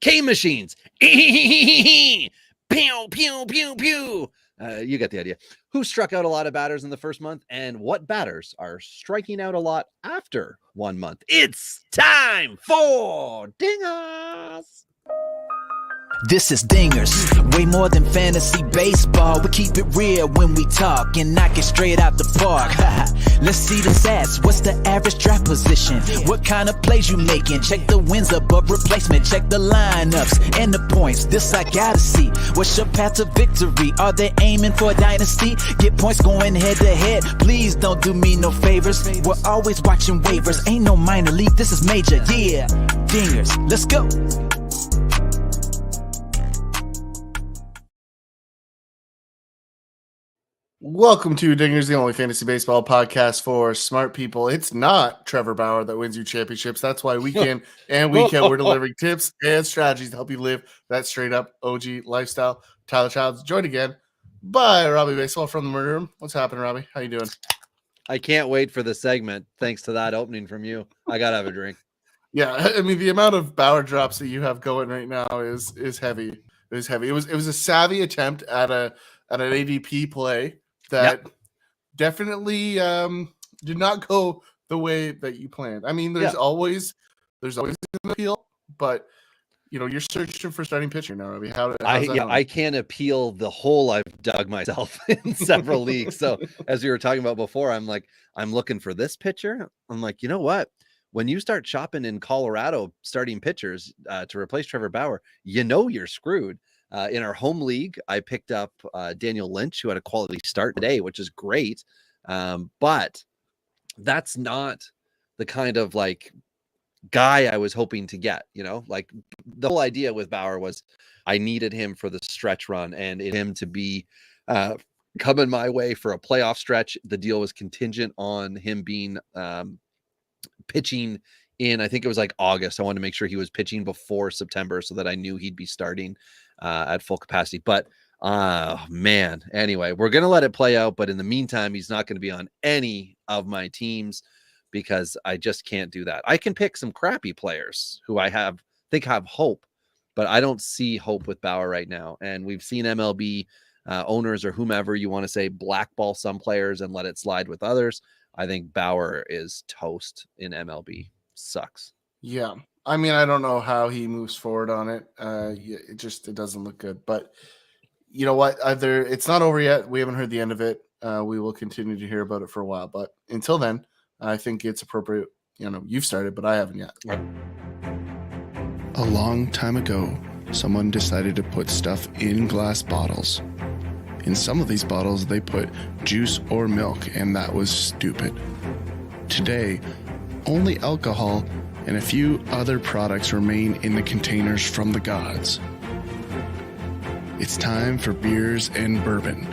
K machines. Pew, pew, pew, pew. You get the idea. Who struck out a lot of batters in the first month, and what batters are striking out a lot after 1 month? It's time for Dingers. This is Dingers, way more than fantasy baseball. We keep it real when we talk and knock it straight out the park. Let's see the stats. What's the average draft position? What kind of plays you making? Check the wins above replacement. Check the lineups and the points. This I gotta see. What's your path to victory? Are they aiming for a dynasty? Get points going head to head. Please don't do me no favors. We're always watching waivers. Ain't no minor league. This is major. Yeah, Dingers. Let's go. Welcome to Dingers, the only fantasy baseball podcast for smart people. It's not Trevor Bauer that wins you championships. That's why week in and weekend we're delivering tips and strategies to help you live that straight up OG lifestyle. Tyler Childs joined again by Robbie Baseball from the Murder Room. What's happening, Robbie? How you doing? I can't wait for the segment. Thanks to that opening from you. I gotta have a drink. Yeah, I mean the amount of Bauer drops that you have going right now is heavy. It was heavy. It was a savvy attempt at an ADP play that definitely did not go the way that you planned. I mean, there's always an appeal, but you know, you're searching for starting pitcher now, Robbie. I can't appeal the hole I've dug myself in several leagues. So as we were talking about before, I'm looking for this pitcher. I'm like, you know what? When you start shopping in Colorado starting pitchers to replace Trevor Bauer, you know you're screwed. In our home league, I picked up Daniel Lynch, who had a quality start today, which is great. But that's not the kind of like guy I was hoping to get, you know, like the whole idea with Bauer was I needed him for the stretch run and him to be coming my way for a playoff stretch. The deal was contingent on him being pitching in, I think it was like August. I wanted to make sure he was pitching before September so that I knew he'd be starting at full capacity. But man, anyway, we're going to let it play out. But in the meantime, he's not going to be on any of my teams because I just can't do that. I can pick some crappy players who I think have hope, but I don't see hope with Bauer right now. And we've seen MLB owners or whomever you want to say blackball some players and let it slide with others. I think Bauer is toast in MLB. Sucks. Yeah. I mean, I don't know how he moves forward on it. It doesn't look good. But you know what? It's not over yet. We haven't heard the end of it. We will continue to hear about it for a while. But until then, I think it's appropriate. You know, you've started, but I haven't yet. A long time ago, someone decided to put stuff in glass bottles. In some of these bottles, they put juice or milk, and that was stupid. Today, only alcohol and a few other products remain in the containers from the gods. It's time for beers and bourbon,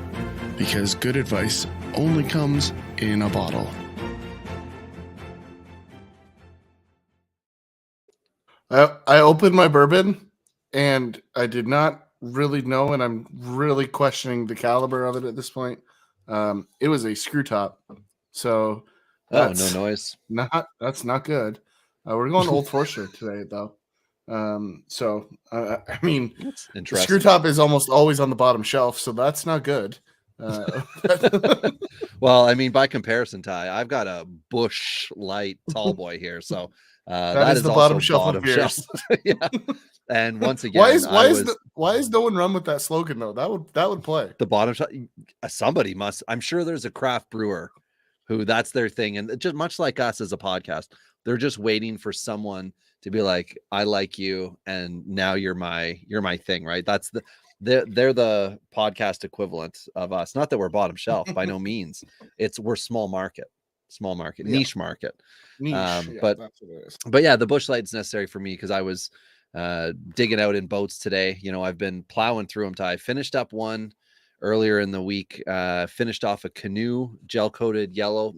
because good advice only comes in a bottle. I opened my bourbon, and I did not really know, and I'm really questioning the caliber of it at this point. It was a screw top, so no noise. That's not good. We're going Old Forester today, though. I mean, the screw top is almost always on the bottom shelf, so that's not good. Well, I mean, by comparison, Ty, I've got a Busch Light tall boy here, so that is the also bottom shelf of beers. Yeah. And once again, why is no one run with that slogan though? That would play the bottom shelf. Somebody must. I'm sure there's a craft brewer who that's their thing, and just much like us as a podcast, they're just waiting for someone to be like, I like you, and now you're my thing, right? That's they're the podcast equivalent of us. Not that we're bottom shelf by no means. We're small market, niche market. But that's what it is. But yeah, the Busch Light's necessary for me because I was digging out in boats today. You know, I've been plowing through them. I finished up one earlier in the week, finished off a canoe, gel coated yellow,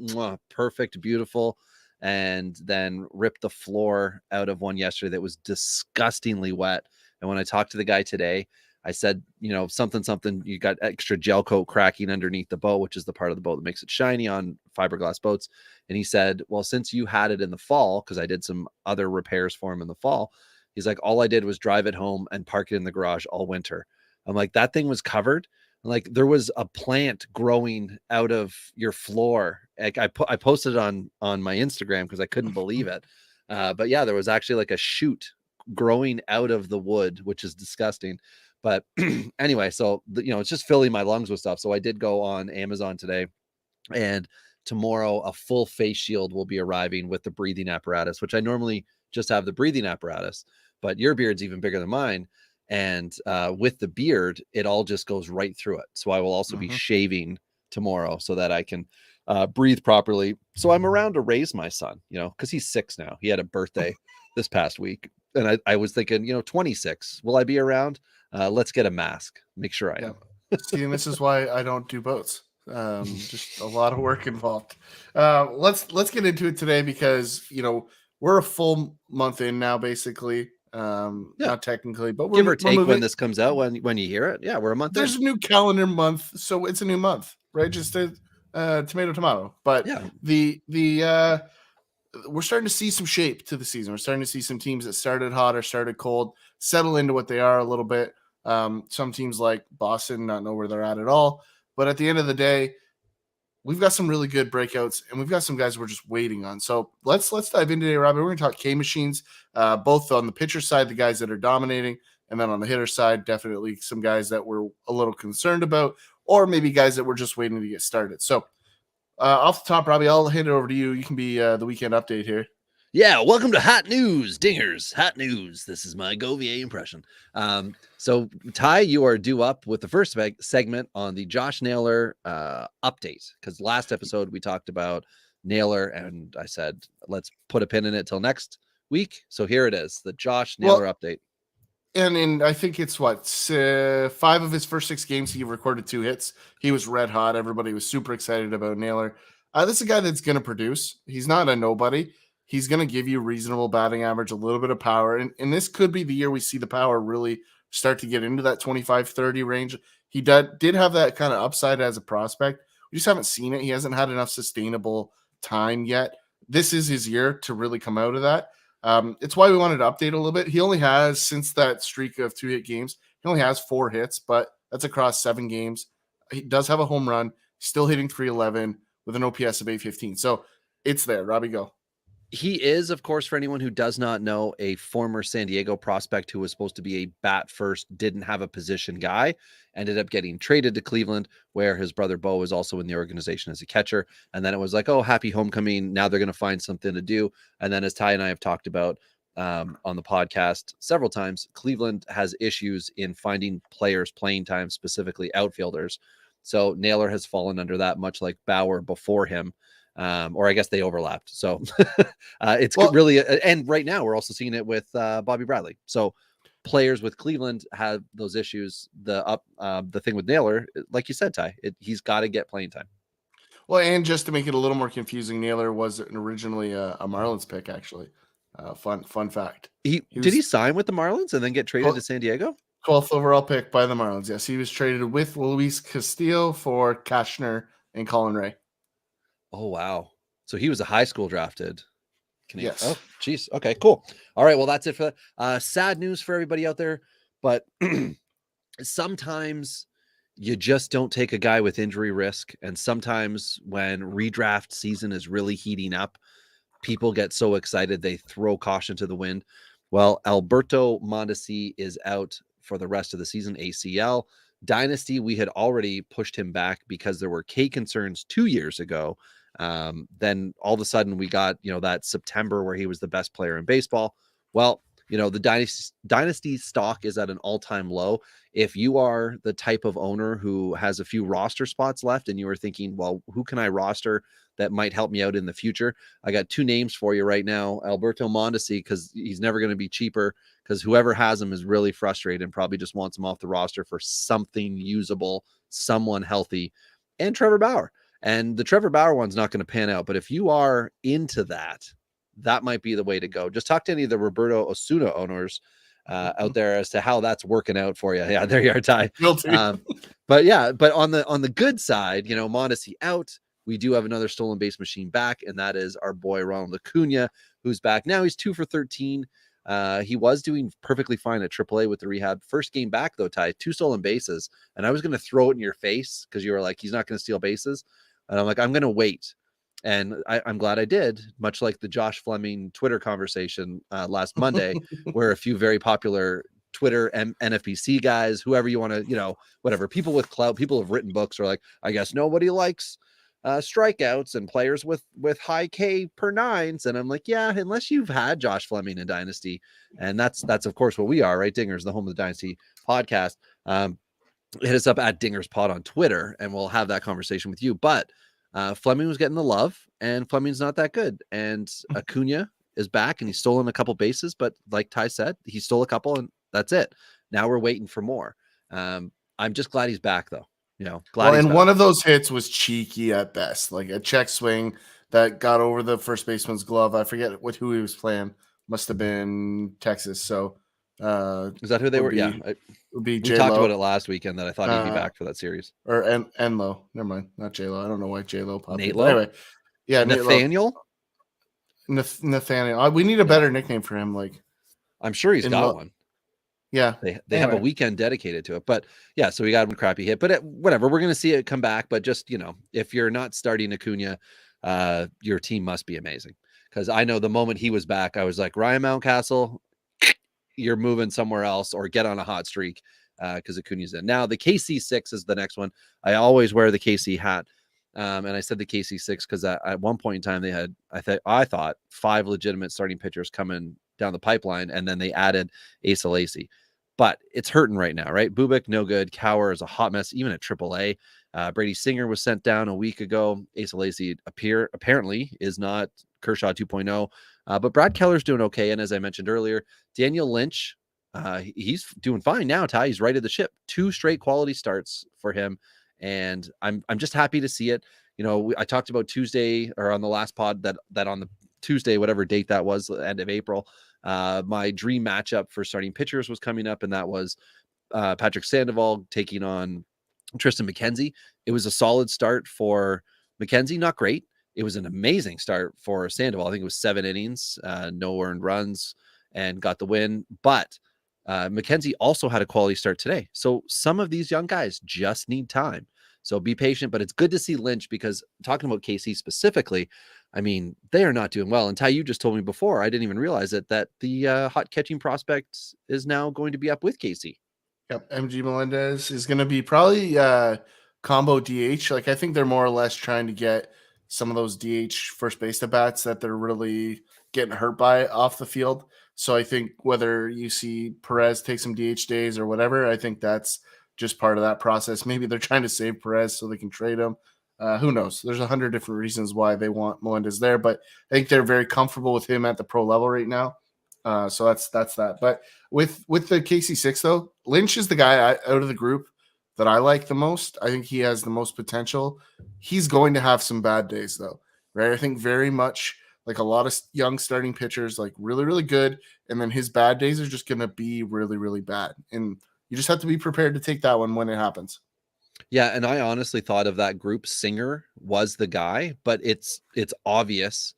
perfect, beautiful. And then ripped the floor out of one yesterday that was disgustingly wet. And when I talked to the guy today, I said, you know, something, you got extra gel coat cracking underneath the boat, which is the part of the boat that makes it shiny on fiberglass boats. And he said, well, since you had it in the fall, because I did some other repairs for him in the fall, He's like, all I did was drive it home and park it in the garage all winter. I'm like, that thing was covered. Like there was a plant growing out of your floor. Like I posted it on my Instagram because I couldn't believe it. But yeah, there was actually like a shoot growing out of the wood, which is disgusting. But anyway, so it's just filling my lungs with stuff. So I did go on Amazon today, and tomorrow a full face shield will be arriving with the breathing apparatus, which I normally just have the breathing apparatus, but your beard's even bigger than mine. And with the beard, it all just goes right through it. So I will also be shaving tomorrow so that I can breathe properly. So I'm around to raise my son, because he's 6 now. He had a birthday this past week. And I was thinking, 26, will I be around? Let's get a mask. Make sure I am. See, and this is why I don't do boats. Just a lot of work involved. Let's get into it today because, we're a full month in now, basically. Not technically, but give or take when this comes out, when you hear it. Yeah, we're a month. There's a new calendar month, so it's a new month, right? Just a tomato. But yeah, we're starting to see some shape to the season. We're starting to see some teams that started hot or started cold settle into what they are a little bit. Some teams like Boston not know where they're at all. But at the end of the day, we've got some really good breakouts, and we've got some guys we're just waiting on. So let's dive into today, Robbie. We're going to talk K-machines, both on the pitcher side, the guys that are dominating, and then on the hitter side, definitely some guys that we're a little concerned about, or maybe guys that we're just waiting to get started. So off the top, Robbie, I'll hand it over to you. You can be the weekend update here. Yeah, welcome to Hot News, Dingers. Hot News. This is my Govier impression. So, Ty, you are due up with the first segment on the Josh Naylor update, because last episode we talked about Naylor, and I said, let's put a pin in it till next week. So here it is, the Josh Naylor update. And I think it's 5 of his first 6 games, he recorded 2 hits. He was red hot. Everybody was super excited about Naylor. This is a guy that's going to produce. He's not a nobody. He's going to give you reasonable batting average, a little bit of power. And this could be the year we see the power really start to get into that 25-30 range. He did have that kind of upside as a prospect. We just haven't seen it. He hasn't had enough sustainable time yet. This is his year to really come out of that. It's why we wanted to update a little bit. He only has, since that streak of 2-hit games, he only has 4 hits, but that's across 7 games. He does have a home run, still hitting .311 with an OPS of .815. So it's there. Robbie, go. He is, of course, for anyone who does not know, a former San Diego prospect who was supposed to be a bat first, didn't have a position guy, ended up getting traded to Cleveland, where his brother Bo was also in the organization as a catcher. And then it was like, oh, happy homecoming. Now they're going to find something to do. And then, as Ty and I have talked about on the podcast several times, Cleveland has issues in finding players playing time, specifically outfielders. So Naylor has fallen under that, much like Bauer before him. Or I guess they overlapped. So it's really, and right now we're also seeing it with Bobby Bradley. So players with Cleveland have those issues. The thing with Naylor, like you said, Ty, he's got to get playing time. Well, and just to make it a little more confusing, Naylor was originally a Marlins pick, actually. Fun fact. Did he sign with the Marlins and then get traded to San Diego? 12th overall pick by the Marlins. Yes, he was traded with Luis Castillo for Kashner and Colin Ray. Oh, wow. So he was a high school drafted Canadian. Yes. Oh, geez. Okay, cool. All right. Well, that's it for that. Sad news for everybody out there, but sometimes you just don't take a guy with injury risk. And sometimes when redraft season is really heating up, people get so excited they throw caution to the wind. Well, Alberto Mondesi is out for the rest of the season, ACL. Dynasty, we had already pushed him back because there were K concerns 2 years ago. Then all of a sudden we got, that September where he was the best player in baseball. Well, the dynasty stock is at an all-time low. If you are the type of owner who has a few roster spots left and you are thinking, well, who can I roster that might help me out in the future? I got 2 names for you right now. Alberto Mondesi, because he's never going to be cheaper, because whoever has him is really frustrated and probably just wants him off the roster for something usable, someone healthy, and Trevor Bauer. And the Trevor Bauer one's not going to pan out. But if you are into that, that might be the way to go. Just talk to any of the Roberto Osuna owners out there as to how that's working out for you. Yeah, there you are, Ty. But on the good side, Mondesi out. We do have another stolen base machine back, and that is our boy Ronald Acuna, who's back now. He's 2 for 13. He was doing perfectly fine at AAA with the rehab. First game back, though, Ty, 2 stolen bases. And I was going to throw it in your face because you were like, he's not going to steal bases. And I'm like, I'm going to wait. And I'm glad I did, much like the Josh Fleming Twitter conversation last Monday, where a few very popular Twitter NFBC guys, whoever you want to, whatever, people with clout, people have written books are like, I guess nobody likes strikeouts and players with high K per nines. And I'm like, yeah, unless you've had Josh Fleming in Dynasty. And that's of course what we are, right? Dingers, the home of the Dynasty podcast. Hit us up at Dingers Pod on Twitter and we'll have that conversation with you. But Fleming was getting the love and Fleming's not that good. And Acuna is back and he's stolen a couple bases, but like Ty said, he stole a couple and that's it. Now we're waiting for more. I'm just glad he's back though. One of those hits was cheeky at best, like a check swing that got over the first baseman's glove. I forget who he was playing. Must have been Texas. So is that who they were? Yeah, it would be. We talked about it last weekend that I thought he'd be back for that series. Or Enlo. Never mind, not J-Lo. I don't know why J-Lo popped. Nate Lowe? Anyway, yeah, Nathaniel. Nathaniel. We need a better nickname for him. Like, I'm sure he's got one. Yeah, they have a weekend dedicated to it, but yeah, so we got him a crappy hit, but whatever, we're going to see it come back. But just, if you're not starting Acuna, your team must be amazing. Because I know the moment he was back, I was like, Ryan Mountcastle, you're moving somewhere else or get on a hot streak because Acuna's in. Now the KC6 is the next one. I always wear the KC hat. And I said the KC6 because at one point in time they had, I thought 5 legitimate starting pitchers coming down the pipeline, and then they added Asa Lacy. But it's hurting right now, right? Bubik, no good. Cowher is a hot mess, even at AAA. Brady Singer was sent down a week ago. Asa Lacy apparently is not Kershaw 2.0. But Brad Keller's doing okay. And as I mentioned earlier, Daniel Lynch, he's doing fine now, Ty. He's righted the ship. 2 straight quality starts for him. And I'm just happy to see it. I talked about Tuesday or on the last pod that on the Tuesday, whatever date that was, end of April, my dream matchup for starting pitchers was coming up, and that was Patrick Sandoval taking on Tristan McKenzie. It was a solid start for McKenzie, not great. It was an amazing start for Sandoval. I think it was 7 innings, no earned runs, and got the win. But McKenzie also had a quality start today. So some of these young guys just need time. So be patient, but it's good to see Lynch because talking about KC specifically, I mean, they are not doing well. And Ty, you just told me before, I didn't even realize it, that the hot catching prospect is now going to be up with KC. Yep. MG Melendez is going to be probably combo DH. Like, I think they're more or less trying to get some of those DH first base at bats that they're really getting hurt by off the field. So I think whether you see Perez take some DH days or whatever, I think that's just part of that process. Maybe they're trying to save Perez so they can trade him. Who knows? There's 100 different reasons why they want Melendez there, but I think they're very comfortable with him at the pro level right now. So that's that. But with the KC6 though, Lynch is the guy out of the group that I like the most. I think he has the most potential. He's going to have some bad days though, right? I think very much like a lot of young starting pitchers, like really, really good. And then his bad days are just going to be really, really bad. And you just have to be prepared to take that one when it happens. Yeah, and I honestly thought of that group, Singer was the guy, but it's obvious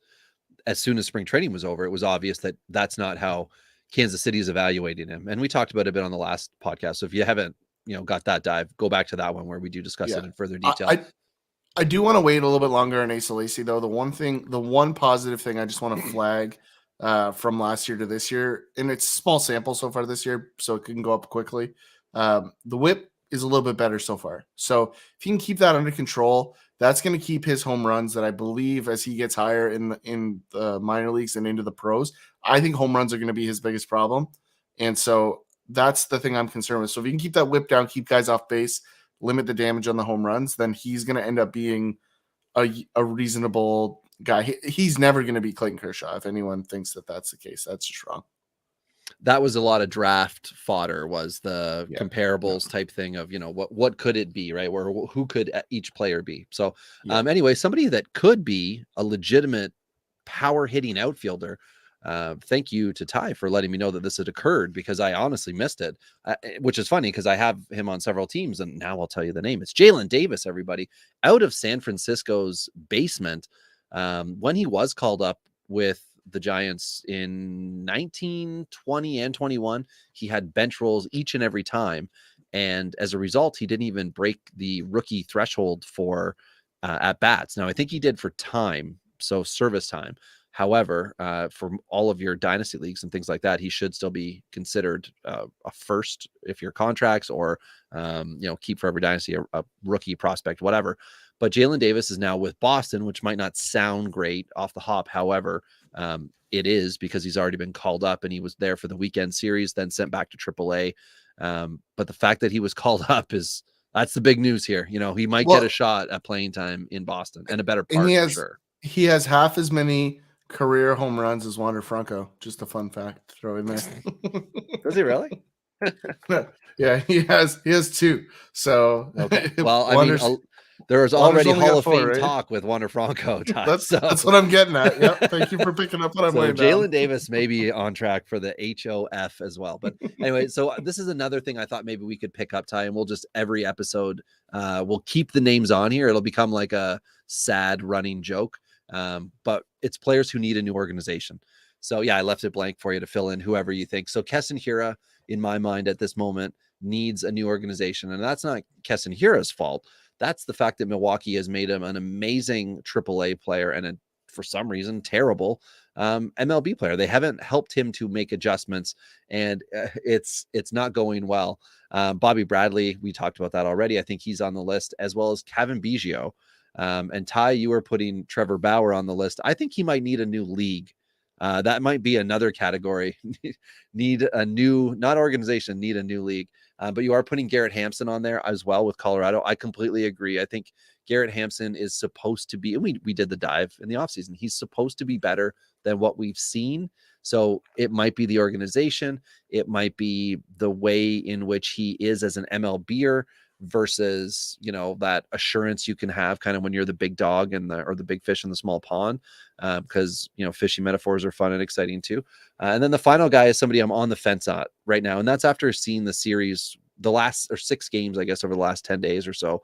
as soon as spring training was over, it was obvious that that's not how Kansas City is evaluating him. And we talked about it a bit on the last podcast. So if you haven't, got that dive, go back to that one where we do discuss it in further detail. I do want to wait a little bit longer on Asa Lacy though. The one positive thing I just want to flag from last year to this year, and it's small sample so far this year, so it can go up quickly. The whip is a little bit better so far. So if he can keep that under control, that's going to keep his home runs that I believe as he gets higher in the minor leagues and into the pros, I think home runs are going to be his biggest problem. And so that's the thing I'm concerned with. So if you can keep that whip down, keep guys off base, limit the damage on the home runs, then he's going to end up being a reasonable guy. He's never going to be Clayton Kershaw. If anyone thinks that that's the case, that's just wrong. That was a lot of draft fodder, was the comparables type thing of, what could it be, right? Or who could each player be? So anyway, somebody that could be a legitimate power hitting outfielder. Thank you to Ty for letting me know that this had occurred because I honestly missed it, which is funny because I have him on several teams and now I'll tell you the name. It's Jalen Davis, everybody, out of San Francisco's basement. When he was called up with the Giants in 19, 20, and 21. He had bench rolls each and every time. And as a result, he didn't even break the rookie threshold for at bats. Now, I think he did for time, so service time. However, for all of your dynasty leagues and things like that, he should still be considered a first if your contracts, or keep forever dynasty, a rookie prospect, whatever. But Jalen Davis is now with Boston, which might not sound great off the hop. However, it is, because he's already been called up and he was there for the weekend series, then sent back to AAA. But the fact that he was called up that's the big news here. He might get a shot at playing time in Boston, and a better part for sure. He has half as many career home runs as Wander Franco. Just a fun fact to throw in there. Does he really? Yeah, he has 2. So okay. Well, I mean, there was already Hall of Fame talk with Wander Franco. That's what I'm getting at. Yep. Thank you for picking up what I'm laying down. Jalen Davis may be on track for the HOF as well. But anyway, so this is another thing I thought maybe we could pick up, Ty, and we'll just every episode we'll keep the names on here. It'll become like a sad running joke. But it's players who need a new organization. So yeah, I left it blank for you to fill in whoever you think. So Keston Hiura, in my mind at this moment, needs a new organization. And that's not Keston Hiura's fault. That's the fact that Milwaukee has made him an amazing AAA player and for some reason, terrible MLB player. They haven't helped him to make adjustments, and it's not going well. Bobby Bradley, we talked about that already. I think he's on the list, as well as Kevin Biggio. And Ty, you were putting Trevor Bauer on the list. I think he might need a new league. That might be another category. Need a new, not organization, need a new league. But you are putting Garrett Hampson on there as well with Colorado. I completely agree. I think Garrett Hampson is supposed to be, and we did the dive in the offseason. He's supposed to be better than what we've seen. So it might be the organization. It might be the way in which he is as an MLBer versus, that assurance you can have kind of when you're the big dog or the big fish in the small pond. Because, fishy metaphors are fun and exciting too. And then the final guy is somebody I'm on the fence on right now. And that's after seeing the series, the last 6 games, I guess, over the last 10 days or so,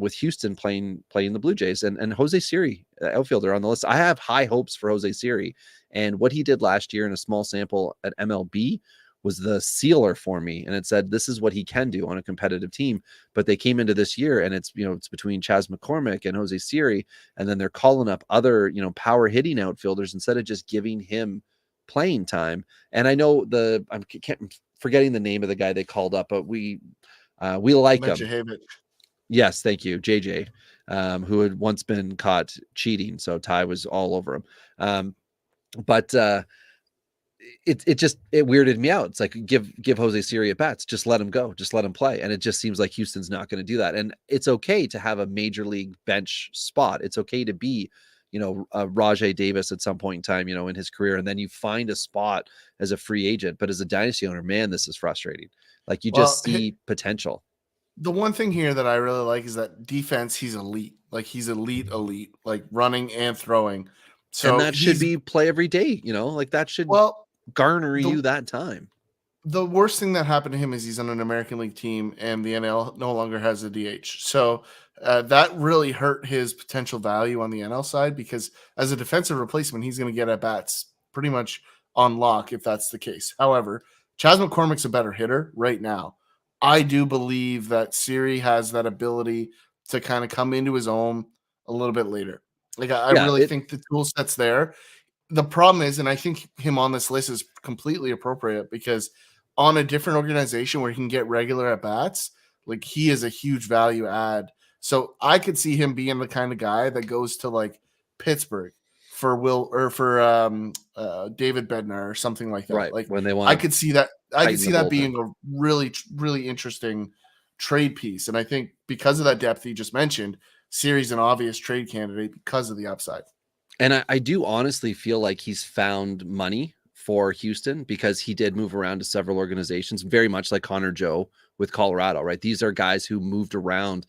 with Houston playing the Blue Jays and Jose Siri, outfielder, on the list. I have high hopes for Jose Siri, and what he did last year in a small sample at MLB was the sealer for me. And it said, this is what he can do on a competitive team. But they came into this year and it's between Chas McCormick and Jose Siri. And then they're calling up other, power hitting outfielders instead of just giving him playing time. And I know I'm forgetting the name of the guy they called up, but we like him. Yes. Thank you. JJ, who had once been caught cheating. So Ty was all over him. But it weirded me out. It's like, give Jose Siri at bats, just let him go, just let him play. And it just seems like Houston's not going to do that. And it's okay to have a major league bench spot. It's okay to be, Rajai Davis at some point in time, in his career. And then you find a spot as a free agent. But as a dynasty owner, man, this is frustrating. Like you just see potential. The one thing here that I really like is that defense, he's elite. Like he's elite, like running and throwing. So and that should be play every day, like that should garner you that time. The worst thing that happened to him is he's on an American League team and the NL no longer has a DH. So that really hurt his potential value on the NL side, because as a defensive replacement, he's going to get at bats pretty much on lock if that's the case. However, Chas McCormick's a better hitter right now. I do believe that Siri has that ability to kind of come into his own a little bit later. Like I really think the tool set's there. The problem is, and I think him on this list is completely appropriate, because on a different organization where he can get regular at bats, like he is a huge value add. So I could see him being the kind of guy that goes to like Pittsburgh for David Bednar or something like that. Right. Like when they want, I could see that. I could see that being a really, really interesting trade piece. And I think because of that depth you just mentioned, Siri's an obvious trade candidate because of the upside. And I do honestly feel like he's found money for Houston, because he did move around to several organizations, very much like Connor Joe with Colorado, right? These are guys who moved around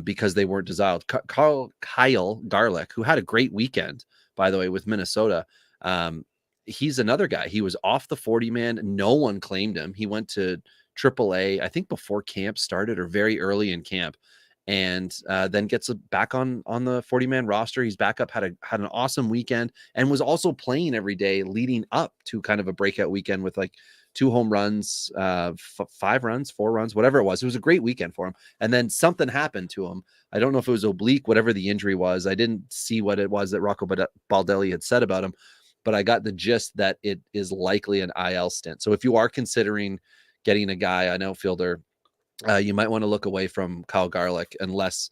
because they weren't desired. Kyle Garlick, who had a great weekend, by the way, with Minnesota. He's another guy. He was off the 40-man. No one claimed him. He went to AAA, I think before camp started or very early in camp. and then gets back on the 40-man roster. He's back up, had an awesome weekend, and was also playing every day leading up to kind of a breakout weekend with like 2 home runs, 5 runs, 4 runs, whatever it was. It was a great weekend for him. And then something happened to him. I don't know if it was oblique, whatever the injury was. I didn't see what it was that Rocco Baldelli had said about him, but I got the gist that it is likely an IL stint. So if you are considering getting a guy, an outfielder, you might want to look away from Kyle Garlick unless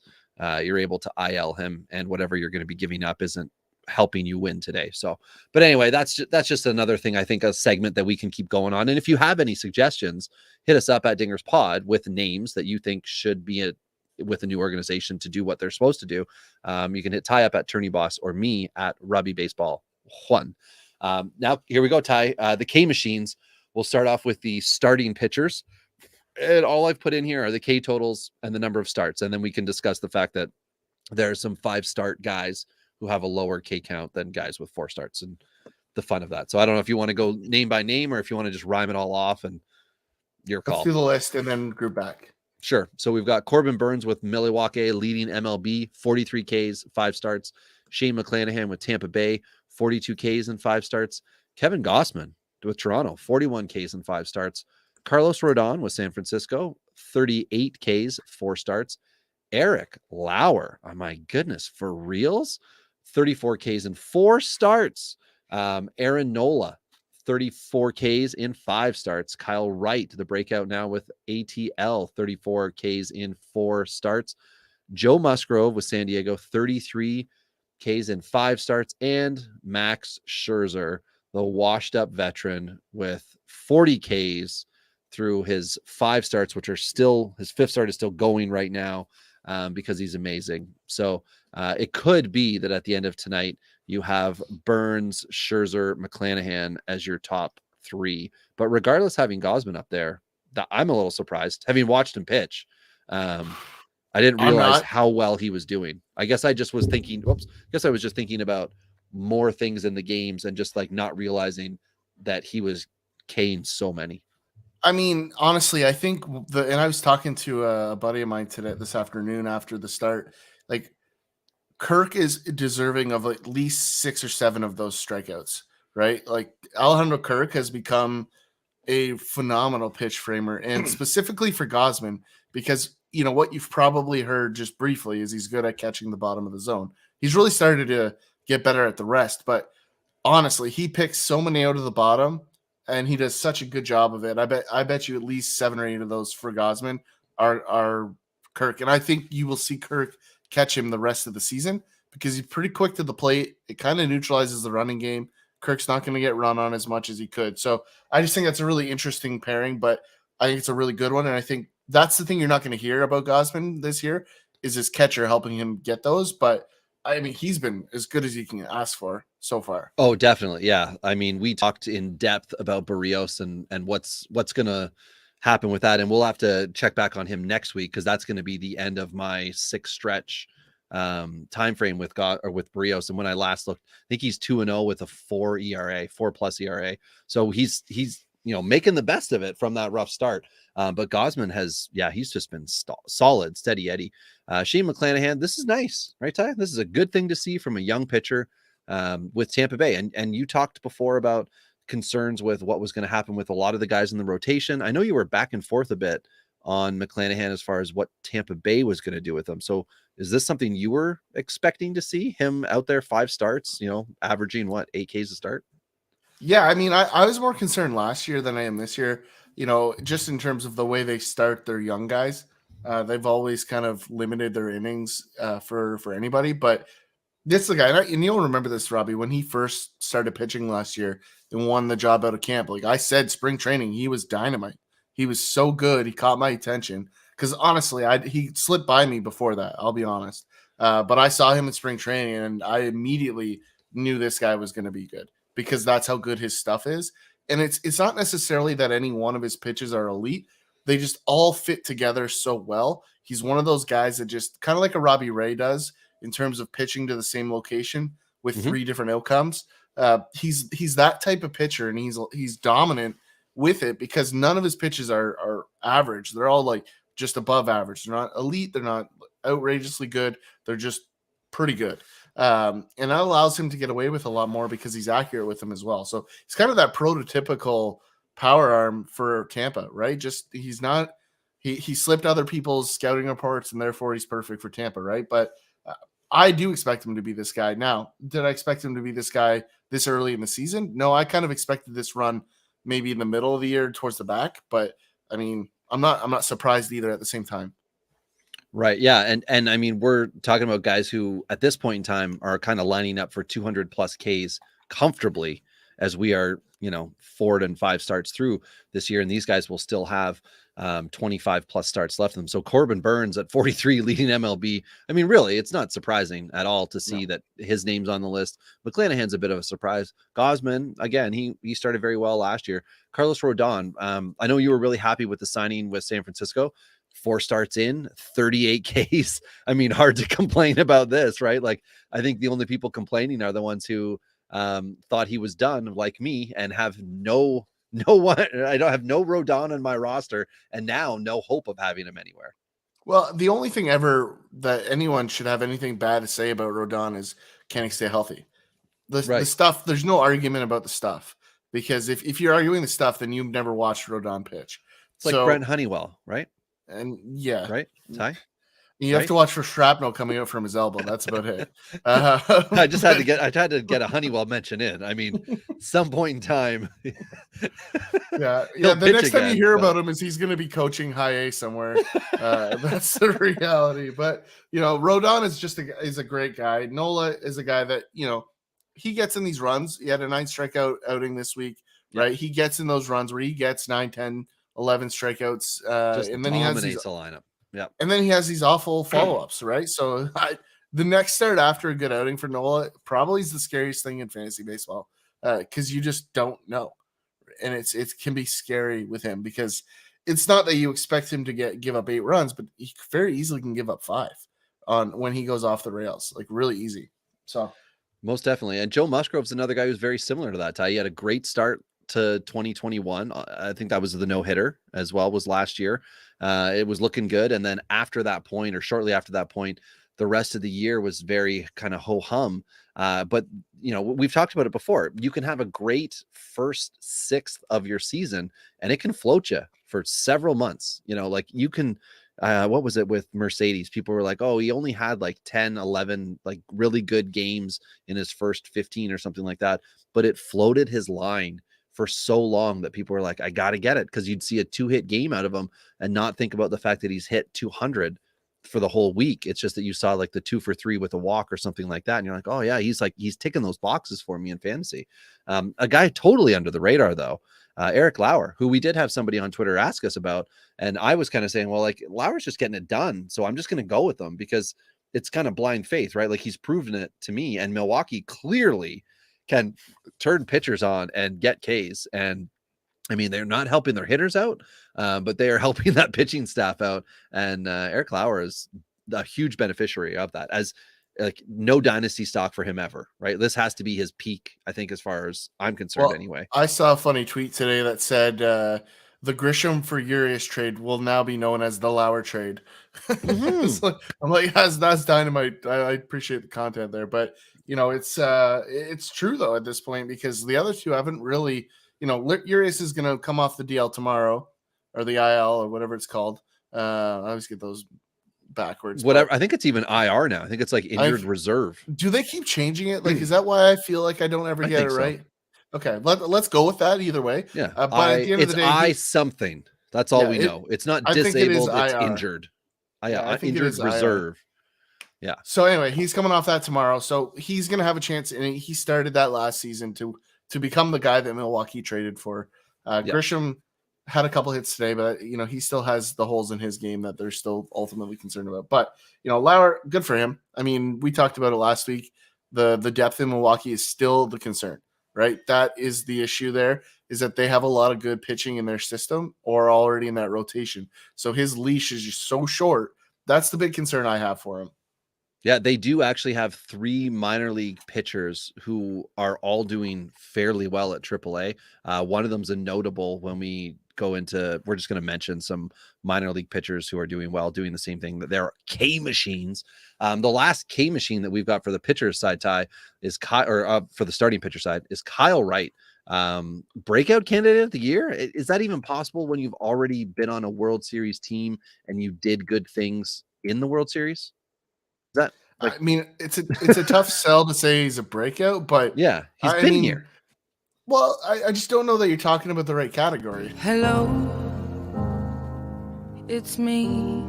you're able to IL him, and whatever you're going to be giving up isn't helping you win today. So, but anyway, that's just another thing, I think, a segment that we can keep going on. And if you have any suggestions, hit us up at Dingers Pod with names that you think should be with a new organization to do what they're supposed to do. You can hit Ty up at Tourney Boss or me at Robbie Baseball 1. Now here we go, Ty. The K machines. We'll start off with the starting pitchers. And all I've put in here are the K totals and the number of starts. And then we can discuss the fact that there are some 5-start guys who have a lower K count than guys with 4 starts and the fun of that. So I don't know if you want to go name by name or if you want to just rhyme it all off, and your call. Let's do the list and then group back. Sure. So we've got Corbin Burns with Milwaukee leading MLB, 43 Ks, 5 starts. Shane McClanahan with Tampa Bay, 42 Ks and 5 starts. Kevin Gossman with Toronto, 41 Ks and 5 starts. Carlos Rodon with San Francisco, 38 Ks, 4 starts. Eric Lauer, oh my goodness, for reals, 34 Ks and 4 starts. Aaron Nola, 34 Ks in 5 starts. Kyle Wright, the breakout now with ATL, 34 Ks in 4 starts. Joe Musgrove with San Diego, 33 Ks in 5 starts. And Max Scherzer, the washed up veteran, with 40 Ks through his 5 starts, which are still, his 5th start is still going right now, because he's amazing. So it could be that at the end of tonight, you have Burns, Scherzer, McClanahan as your top 3. But regardless, having Gausman up there, I'm a little surprised. Having watched him pitch, I didn't realize how well he was doing. I guess I just was thinking, I was just thinking about more things in the games and just like not realizing that he was K'ing so many. I mean, honestly, I think and I was talking to a buddy of mine this afternoon after the start, like Kirk is deserving of at least 6 or 7 of those strikeouts, right? Like Alejandro Kirk has become a phenomenal pitch framer, and specifically for Gausman, because you know what you've probably heard just briefly is he's good at catching the bottom of the zone. He's really started to get better at the rest, but honestly, he picks so many out of the bottom, and he does such a good job of it. I bet you at least 7 or 8 of those for Gausman are Kirk, and I think you will see Kirk catch him the rest of the season because he's pretty quick to the plate. It kind of neutralizes the running game. Kirk's not going to get run on as much as he could. So I just think that's a really interesting pairing, but I think it's a really good one. And I think that's the thing you're not going to hear about Gausman this year is his catcher helping him get those. But I mean, he's been as good as you can ask for so far. Oh, definitely. Yeah. I mean, we talked in depth about Barrios and what's going to happen with that. And we'll have to check back on him next week, because that's going to be the end of my 6 stretch time frame with Barrios. And when I last looked, I think he's 2-0 with a 4+ ERA. So he's making the best of it from that rough start. But Gausman he's just been solid, steady Eddie. Shane McClanahan, this is nice, right, Ty? This is a good thing to see from a young pitcher with Tampa Bay. And you talked before about concerns with what was going to happen with a lot of the guys in the rotation. I know you were back and forth a bit on McClanahan as far as what Tampa Bay was going to do with him. So is this something you were expecting to see him out there 5 starts, averaging 8 Ks a start? Yeah, I mean, I was more concerned last year than I am this year, just in terms of the way they start their young guys. They've always kind of limited their innings for anybody, but this is the guy, and you'll remember this, Robbie, when he first started pitching last year and won the job out of camp. Like I said, spring training, he was dynamite. He was so good. He caught my attention because honestly, he slipped by me before that. I'll be honest. But I saw him in spring training and I immediately knew this guy was going to be good because that's how good his stuff is. And it's not necessarily that any one of his pitches are elite. They just all fit together so well. He's one of those guys that just kind of like a Robbie Ray does in terms of pitching to the same location with 3 different outcomes. He's that type of pitcher, and he's dominant with it because none of his pitches are average. They're all like just above average. They're not elite. They're not outrageously good. They're just pretty good. And that allows him to get away with a lot more because he's accurate with them as well. So he's kind of that prototypical power arm for Tampa, right? Just he's not he slipped other people's scouting reports and therefore he's perfect for Tampa, right? But I do expect him to be this guy. Now, did I expect him to be this guy this early in the season? No, I kind of expected this run maybe in the middle of the year towards the back, but I mean, I'm not surprised either at the same time. Right. Yeah. And I mean, we're talking about guys who at this point in time are kind of lining up for 200 plus Ks comfortably as we are, 4 and 5 starts through this year. And these guys will still have 25 plus starts left of them. So Corbin Burns at 43 leading MLB. I mean, really, it's not surprising at all to see that his name's on the list. McClanahan's a bit of a surprise. Gosman, again, he started very well last year. Carlos Rodon, I know you were really happy with the signing with San Francisco. 4 starts in, 38 Ks. I mean, hard to complain about this, right? Like, I think the only people complaining are the ones who thought he was done, like me, and have no one. I don't have no Rodon on my roster, and now no hope of having him anywhere. Well, the only thing ever that anyone should have anything bad to say about Rodon is, can he stay healthy? The stuff, there's no argument about the stuff, because if you're arguing the stuff, then you've never watched Rodon pitch. It's like Brent Honeywell, right? And yeah, right. Ty, you have to watch for shrapnel coming out from his elbow. That's about it. I tried to get a Honeywell mention in. I mean, some point in time. yeah. The next time you hear about him is he's going to be coaching high A somewhere. That's the reality. But Rodon is a great guy. Nola is a guy that he gets in these runs. He had a 9 strikeout outing this week, right? He gets in those runs where he gets 9, 10, 11 strikeouts, and then he has these, a lineup. Yeah, and then he has these awful follow-ups, right? So the next start after a good outing for Nola probably is the scariest thing in fantasy baseball, because you just don't know, and it can be scary with him because it's not that you expect him to give up 8 runs, but he very easily can give up 5 on when he goes off the rails, like really easy. So most definitely, and Joe Musgrove's another guy who's very similar to that. Ty, he had a great start to 2021. I think that was the no-hitter as well, was last year. It was looking good. And then after that point, or shortly after that point, the rest of the year was very kind of ho-hum. But, we've talked about it before. You can have a great first 6th of your season and it can float you for several months. Like you can, what was it with Mercedes? People were like, oh, he only had like 10, 11, like really good games in his first 15 or something like that. But it floated his line for so long that people were like, I got to get it, because you'd see a 2-hit game out of him and not think about the fact that he's hit 200 for the whole week. It's just that you saw like the 2 for 3 with a walk or something like that. And you're like, oh yeah, he's ticking those boxes for me in fantasy. A guy totally under the radar though, Eric Lauer, who we did have somebody on Twitter ask us about. And I was kind of saying, well, like Lauer's just getting it done. So I'm just going to go with him because it's kind of blind faith, right? Like he's proven it to me, and Milwaukee clearly can turn pitchers on and get Ks. And I mean, they're not helping their hitters out, but they are helping that pitching staff out. And Eric Lauer is a huge beneficiary of that, as like no dynasty stock for him ever, right? This has to be his peak, I think, as far as I'm concerned anyway. I saw a funny tweet today that said the Grisham for Urias trade will now be known as the Lauer trade. Mm-hmm. I'm like, that's dynamite. I appreciate the content there, but it's true though at this point, because the other two haven't really, Urias is going to come off the DL tomorrow, or the IL, or whatever it's called. I always get those backwards. Whatever. I think it's even IR now. I think it's like injured reserve. Do they keep changing it? Like, is that why I feel like I don't ever get it right? So. Okay, let's go with that either way. Yeah, but at the end of the day, something. That's all we know. It's not disabled. It's injured. I think injured reserve. IR. Yeah. So anyway, he's coming off that tomorrow, so he's gonna have a chance, and he started that last season to become the guy that Milwaukee traded for. Grisham had a couple hits today, but he still has the holes in his game that they're still ultimately concerned about. But Lauer, good for him. I mean, we talked about it last week. The depth in Milwaukee is still the concern. Right. That is the issue there, is that they have a lot of good pitching in their system or already in that rotation. So his leash is just so short. That's the big concern I have for him. Yeah, they do actually have 3 minor league pitchers who are all doing fairly well at AAA. One of them's a notable when we go into, we're just going to mention some minor league pitchers who are doing well, doing the same thing, that they're K machines. The last K machine that we've got for the pitcher side, Ty, is for the starting pitcher side is Kyle Wright. Breakout candidate of the year. Is that even possible when you've already been on a World Series team and you did good things in the World Series? Is that I mean, it's a tough sell to say he's a breakout, but yeah, he's been here. Well, I just don't know that you're talking about the right category. Hello, it's me.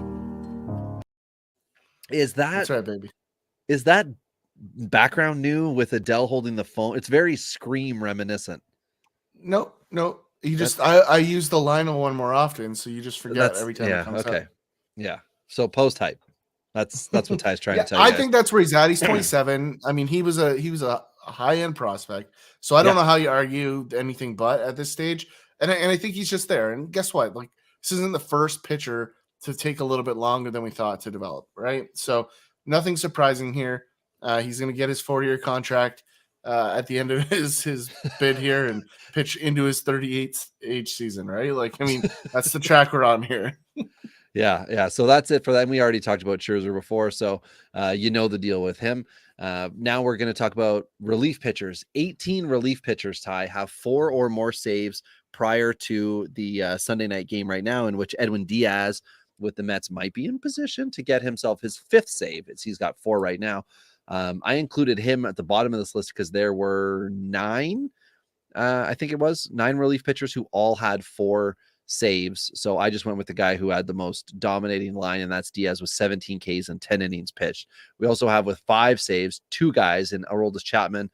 That's right, baby. Is that background new with Adele holding the phone? It's very Scream reminiscent. No. You just I use the Lionel one more often, so you just forget every time it comes up. Yeah. So post hype. That's what Ty's trying to tell you. I think that's where he's at. He's 27. I mean, he was a high-end prospect. So I don't know how you argue anything but at this stage. And I think he's just there. And guess what? Like, this isn't the first pitcher to take a little bit longer than we thought to develop, right? So nothing surprising here. He's going to get his 4-year contract at the end of his bid here and pitch into his 38th age season, right? Like, I mean, that's the track we're on here. Yeah. So that's it for that. We already talked about Scherzer before, so you know the deal with him. Now we're going to talk about relief pitchers. 18 relief pitchers, Ty, have 4 or more saves prior to the Sunday night game right now, in which Edwin Diaz with the Mets might be in position to get himself his 5th save. He's got 4 right now. I included him at the bottom of this list because there were 9 relief pitchers who all had 4 saves. So I just went with the guy who had the most dominating line, and that's Diaz with 17 Ks and 10 innings pitched. We also have with 5 saves, 2 guys in Aroldis Chapman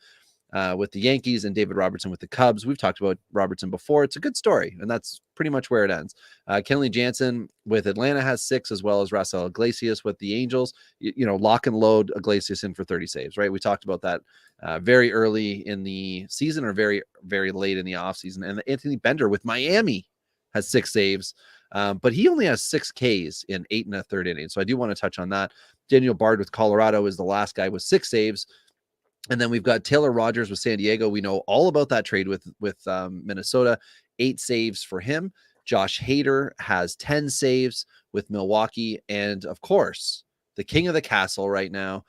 with the Yankees and David Robertson with the Cubs. We've talked about Robertson before. It's a good story, and that's pretty much where it ends. Kenley Jansen with Atlanta has 6, as well as Raisel Iglesias with the Angels. Lock and load Iglesias in for 30 saves, right? We talked about that very early in the season or very, very late in the offseason. And Anthony Bender with Miami has 6 saves, but he only has 6 Ks in 8 1/3 innings. So I do want to touch on that. Daniel Bard with Colorado is the last guy with 6 saves. And then we've got Taylor Rogers with San Diego. We know all about that trade with Minnesota. 8 saves for him. Josh Hader has 10 saves with Milwaukee. And of course, the king of the castle right now,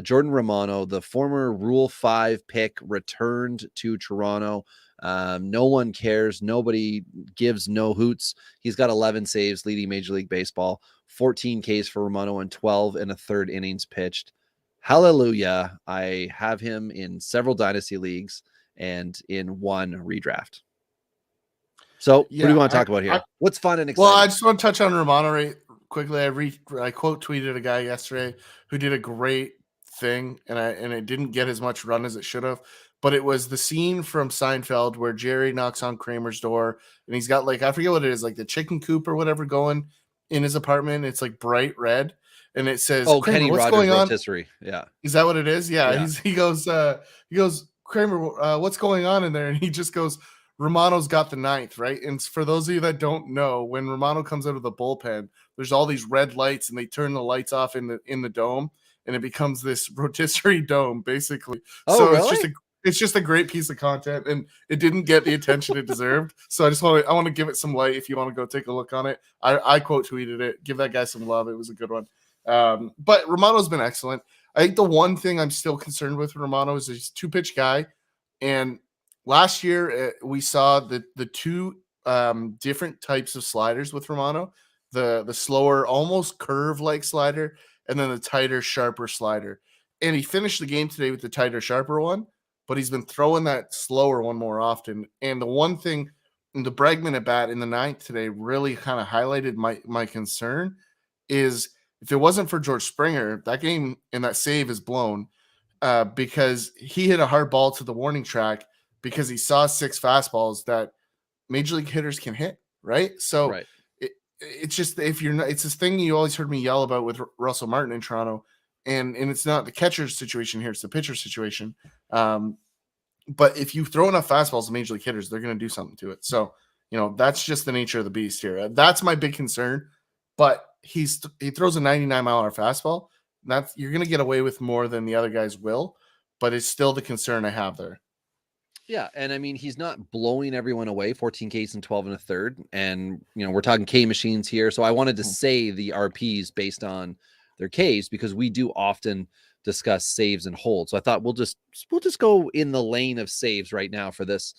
Jordan Romano, the former Rule 5 pick, returned to Toronto. No one cares. Nobody gives no hoots. He's got 11 saves leading Major League Baseball, 14 Ks for Romano, and 12 1/3 innings pitched. Hallelujah. I have him in several dynasty leagues and in 1 redraft. So what do you want to talk about here? What's fun and exciting? Well, I just want to touch on Romano right quickly. I quote tweeted a guy yesterday who did a great thing, and it didn't get as much run as it should have. But it was the scene from Seinfeld where Jerry knocks on Kramer's door, and he's got, like, I forget what it is, like the chicken coop or whatever going in his apartment. It's like bright red, and it says, Kramer, Kenny what's Rogers going on? Rotisserie. Yeah. Is that what it is? Yeah. He goes, Kramer, what's going on in there? And he just goes, Romano's got the 9th, right? And for those of you that don't know, when Romano comes out of the bullpen, there's all these red lights, and they turn the lights off in the dome, and it becomes this rotisserie dome, basically. Oh, so really? it's just a great piece of content, and it didn't get the attention it deserved. So I want to give it some light. If you want to go take a look on it, I quote tweeted it. Give that guy some love. It was a good one. But Romano's been excellent. I think the one thing I'm still concerned with Romano is he's a 2-pitch guy, and last year we saw the 2 different types of sliders with Romano: the slower, almost curve-like slider, and then the tighter, sharper slider. And he finished the game today with the tighter, sharper one, but he's been throwing that slower one more often. And the one thing in the Bregman at bat in the 9th today really kind of highlighted my concern is if it wasn't for George Springer, that game and that save is blown because he hit a hard ball to the warning track because he saw 6 fastballs that major league hitters can hit, right? So right. It's just, if you're not, it's this thing you always heard me yell about with Russell Martin in Toronto, and it's not the catcher's situation here, it's the pitcher's situation. But if you throw enough fastballs to major league hitters, they're going to do something to it. So, that's just the nature of the beast here. That's my big concern. But he throws a 99-mile-an-hour fastball. You're going to get away with more than the other guys will, but it's still the concern I have there. Yeah, and I mean, he's not blowing everyone away, 14 Ks and 12 and a third. And, we're talking K machines here. So I wanted to say the RPs based on their Ks because we do often discuss saves and holds. So I thought we'll just go in the lane of saves right now for this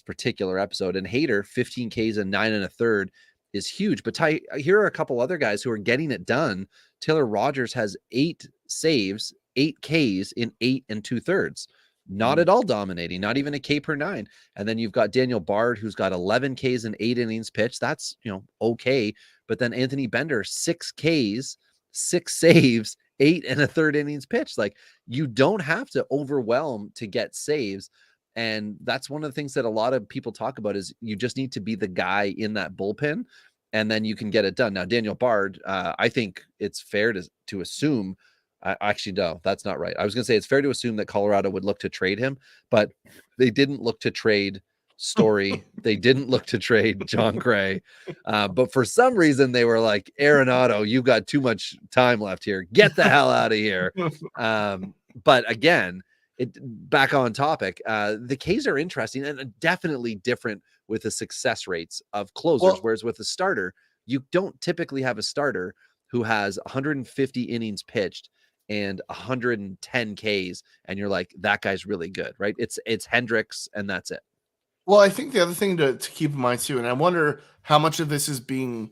particular episode. And Hader, 15 Ks and 9 and a third is huge. But Ty, here are a couple other guys who are getting it done. Taylor Rogers has 8 saves, 8 Ks in 8 and 2/3. Not at all dominating, not even a K per 9. And then you've got Daniel Bard, who's got 11 Ks and 8 innings pitched. That's, okay. But then Anthony Bender, 6 Ks, 6 saves, 8 and a third innings pitched. Like, you don't have to overwhelm to get saves. And that's one of the things that a lot of people talk about is you just need to be the guy in that bullpen, and then you can get it done. Now, Daniel Bard, I think it's fair to assume. Actually, no, that's not right. I was going to say it's fair to assume that Colorado would look to trade him, but they didn't look to trade Story. They didn't look to trade John Gray. But for some reason, they were like, Arenado, you've got too much time left here. Get the hell out of here. But again, back on topic, the Ks are interesting and definitely different with the success rates of closers, whereas with a starter, you don't typically have a starter who has 150 innings pitched and 110 Ks, and you're like, that guy's really good, right? It's Hendricks, and that's it. Well, I think the other thing to keep in mind too, and I wonder how much of this is being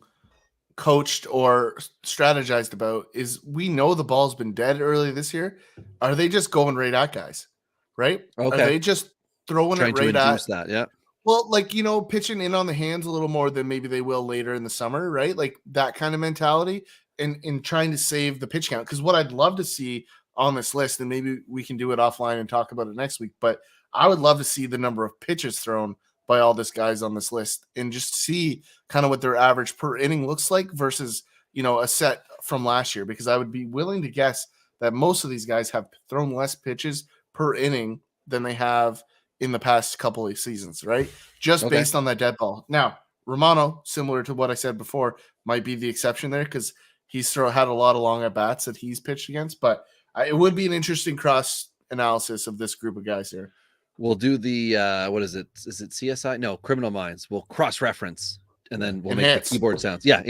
coached or strategized about, is we know the ball's been dead early this year. Are they just going right at guys, right? Okay. Are they just throwing it right at that? Yeah. Well, like, pitching in on the hands a little more than maybe they will later in the summer, right? Like that kind of mentality, and in trying to save the pitch count. Because what I'd love to see on this list, and maybe we can do it offline and talk about it next week, but I would love to see the number of pitches thrown by all these guys on this list and just see kind of what their average per inning looks like versus, a set from last year, because I would be willing to guess that most of these guys have thrown less pitches per inning than they have in the past couple of seasons, right? Just based on that dead ball. Now, Romano, similar to what I said before, might be the exception there because he's had a lot of long at bats that he's pitched against, but it would be an interesting cross analysis of this group of guys here. We'll do the what is it? Is it CSI? No, Criminal Minds. We'll cross reference and then we'll make the keyboard sounds. Yeah,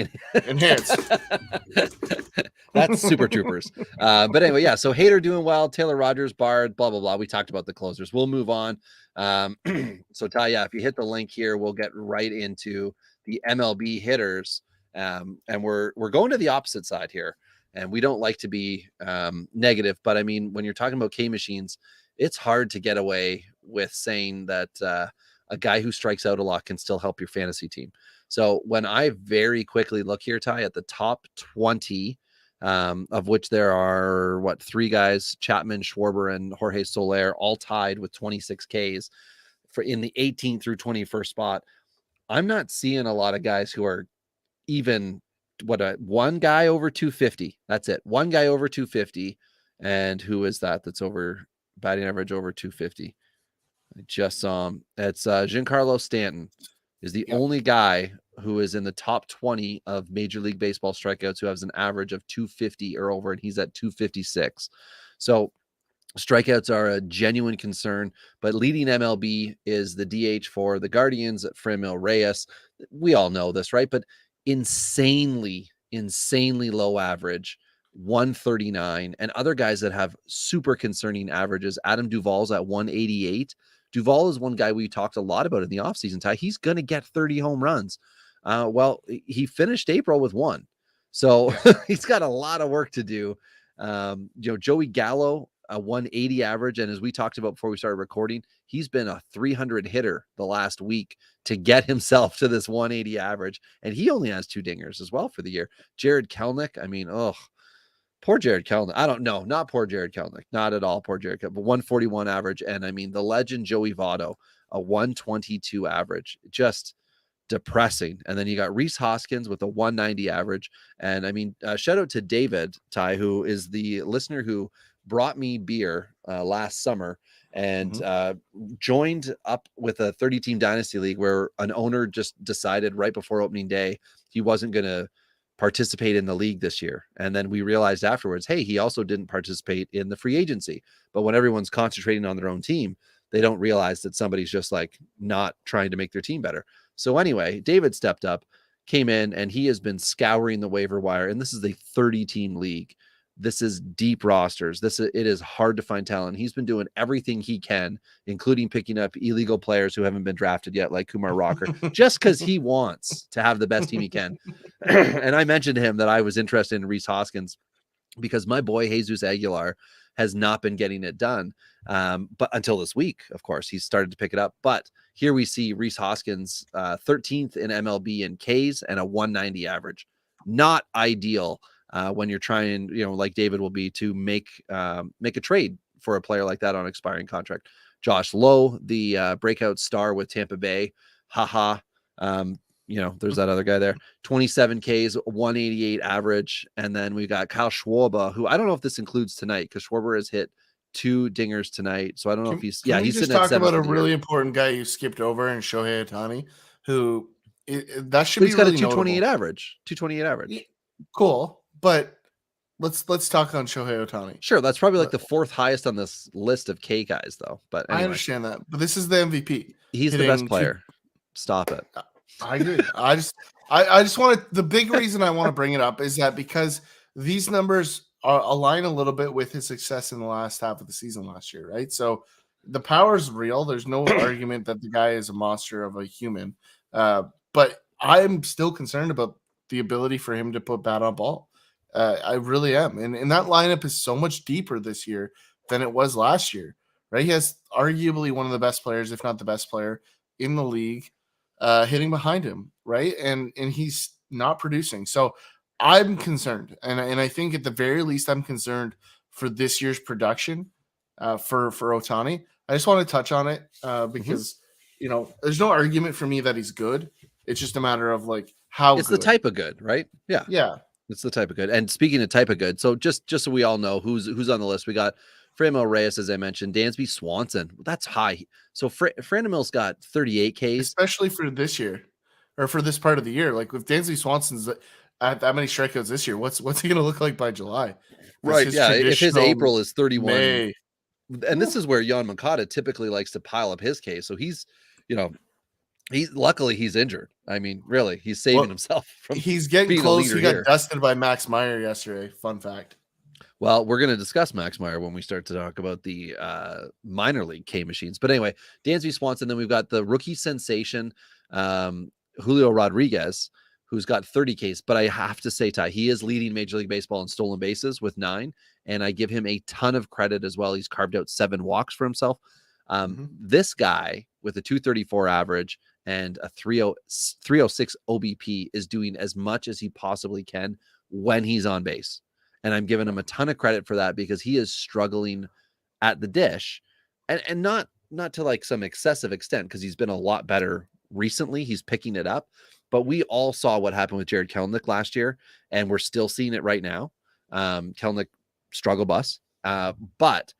enhance. That's Super Troopers. But anyway, yeah. So Hader doing well. Taylor Rogers, Bard, blah blah blah. We talked about the closers. We'll move on. So Ty, yeah, if you hit the link here, we'll get right into the MLB hitters. And we're going to the opposite side here. And we don't like to be negative, but I mean, when you're talking about K machines, it's hard to get away with saying that a guy who strikes out a lot can still help your fantasy team. So when I very quickly look here, Ty, at the top 20, of which there are 3 guys, Chapman, Schwarber, and Jorge Soler, all tied with 26 Ks for in the 18th through 21st spot. I'm not seeing a lot of guys who are even one guy over 250. That's it. One guy over 250. And who is that? That's over batting average over 250. I just saw him. It's Giancarlo Stanton is the only guy who is in the top 20 of Major League Baseball strikeouts who has an average of 250 or over, and he's at 256. So strikeouts are a genuine concern, but leading MLB is the DH for the Guardians at Franmil Reyes. We all know this, right? But insanely low average, 139, and other guys that have super concerning averages. Adam Duvall's at 188. Duvall is one guy we talked a lot about in the offseason, Ty. He's going to get 30 home runs. Well, he finished April with 1. So he's got a lot of work to do. Joey Gallo, a 180 average. And as we talked about before we started recording, he's been a 300 hitter the last week to get himself to this 180 average. And he only has 2 dingers as well for the year. Jared Kelenic, I mean, poor Jared Kelenic. I don't know. Not poor Jared Kelenic. Not at all poor Jared Kelenic, but 141 average. And I mean, the legend Joey Votto, a 122 average. Just depressing. And then you got Rhys Hoskins with a 190 average. And I mean, shout out to David, Ty, who is the listener who brought me beer last summer and joined up with a 30-team dynasty league where an owner just decided right before opening day he wasn't going to participate in the league this year. And then we realized afterwards, hey, he also didn't participate in the free agency. But when everyone's concentrating on their own team, they don't realize that somebody's just like not trying to make their team better. So anyway, David stepped up, came in, and he has been scouring the waiver wire. And this is a 30-team league. This is deep rosters. It is hard to find talent. He's been doing everything he can, including picking up illegal players who haven't been drafted yet, like Kumar Rocker, just because he wants to have the best team he can. And I mentioned to him that I was interested in Rhys Hoskins because my boy Jesus Aguilar has not been getting it done. But until this week, of course, he's started to pick it up. But here we see Rhys Hoskins, 13th in MLB in Ks and a 190 average. Not ideal. When you're trying, like David will be, to make a trade for a player like that on expiring contract. Josh Lowe, the breakout star with Tampa Bay, haha. There's that other guy there. 27 Ks, 188 average, and then we got Kyle Schwarber, who I don't know if this includes tonight because Schwarber has hit 2 dingers tonight, so I don't know if he's he's sitting talk at 7 about a really important guy you skipped over, and Shohei Ohtani, who that should he's be got really a 228 notable. average. 228 average. Cool. But let's talk on Shohei Ohtani. Sure, that's probably like the 4th highest on this list of K guys, though. But anyway, I understand that, but this is the MVP. He's the best player. Stop it. I agree. I just want to. The big reason I want to bring it up is that because these numbers align a little bit with his success in the last half of the season last year, right? So the power is real. There's no argument that the guy is a monster of a human, but I'm still concerned about the ability for him to put bat on ball. I really am. And that lineup is so much deeper this year than it was last year, right? He has arguably one of the best players, if not the best player in the league, hitting behind him, right? And he's not producing. So I'm concerned. And I think at the very least, I'm concerned for this year's production for Ohtani. I just want to touch on it because, there's no argument for me that he's good. It's just a matter of like how it's good. The type of good, right? Yeah. Yeah. It's the type of good. And speaking of type of good, so just so we all know who's on the list, we got Franmil Reyes, as I mentioned, Dansby Swanson. That's high. So Franmil's got 38 Ks. Especially for this year or for this part of the year. Like if Dansby Swanson's at that many strikeouts this year, what's he going to look like by July? Right. Yeah. If his April is 31. May. And this is where Yohan Moncada typically likes to pile up his Ks. So he's luckily he's injured. I mean, really, he's saving himself from. He's getting close. He got dusted by Max Meyer yesterday. Fun fact. Well, we're going to discuss Max Meyer when we start to talk about the minor league K machines. But anyway, Dansby Swanson. Then we've got the rookie sensation, Julio Rodriguez, who's got 30 Ks. But I have to say, Ty, he is leading Major League Baseball in stolen bases with 9. And I give him a ton of credit as well. He's carved out 7 walks for himself. This guy with a 234 average and a 306 OBP is doing as much as he possibly can when he's on base. And I'm giving him a ton of credit for that because he is struggling at the dish and not to like some excessive extent because he's been a lot better recently. He's picking it up, but we all saw what happened with Jared Kelenic last year and we're still seeing it right now. Kelenic struggle bus, but